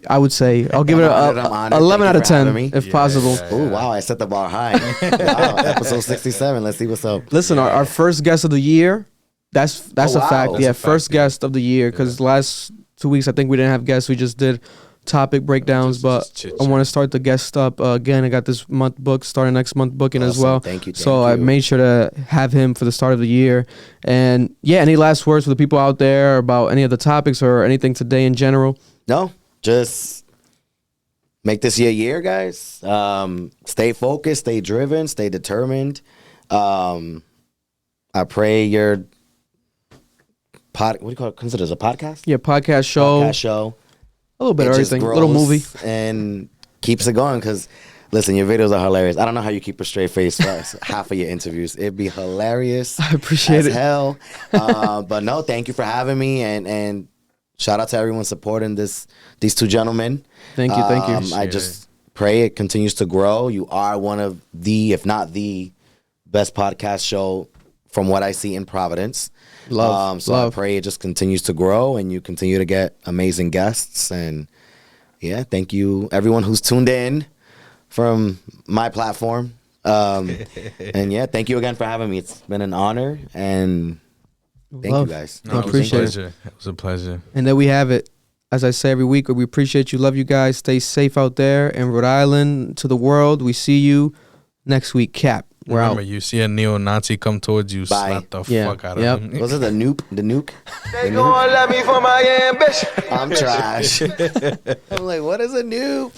I would say. I'll give it I'm a honored. 11 out of Thank you for 10 having me. if possible. Oh, wow. I set the bar high. Wow. Episode 67. Let's see what's up. Listen, our first guest of the year. That's Oh, a wow. fact. That's Yeah, a first guest of the year. Because last 2 weeks, I think we didn't have guests. We just did topic breakdowns. But I want to start the guest up again. I got this month book, starting next month booking as Awesome. well. Thank you. So I made sure to have him for the start of the year. And yeah, any last words for the people out there about any of the topics or anything today in general? No, just make this your year, guys. Stay focused, stay driven, stay determined. I pray your what do you call it? Consider it a podcast? Yeah, podcast show. Podcast show. A little bit It of just everything. A little grows movie. and keeps it going. Because listen, your videos are hilarious. I don't know how you keep a straight face for half of your interviews. It'd be hilarious. I appreciate as it. hell. But no, thank you for having me, and shout out to everyone supporting these two gentlemen. Thank you. I just pray it continues to grow. You are one of the, if not the best podcast show from what I see in Providence. So I pray it just continues to grow and you continue to get amazing guests. And yeah, thank you everyone who's tuned in from my platform. And yeah, thank you again for having me. It's been an honor, and thank you guys. I appreciate it. It was a pleasure. And there we have it. As I say every week, we appreciate you, love you guys. Stay safe out there in Rhode Island, to the world. We see you next week. Cap. We're Remember, out. you see a neo-Nazi come towards you, Bye. slap the Yeah. fuck out Yep. of him. Was it the nuke? The nuke? They gon' let me for my ambition. I'm trash. I'm like, what is a nuke?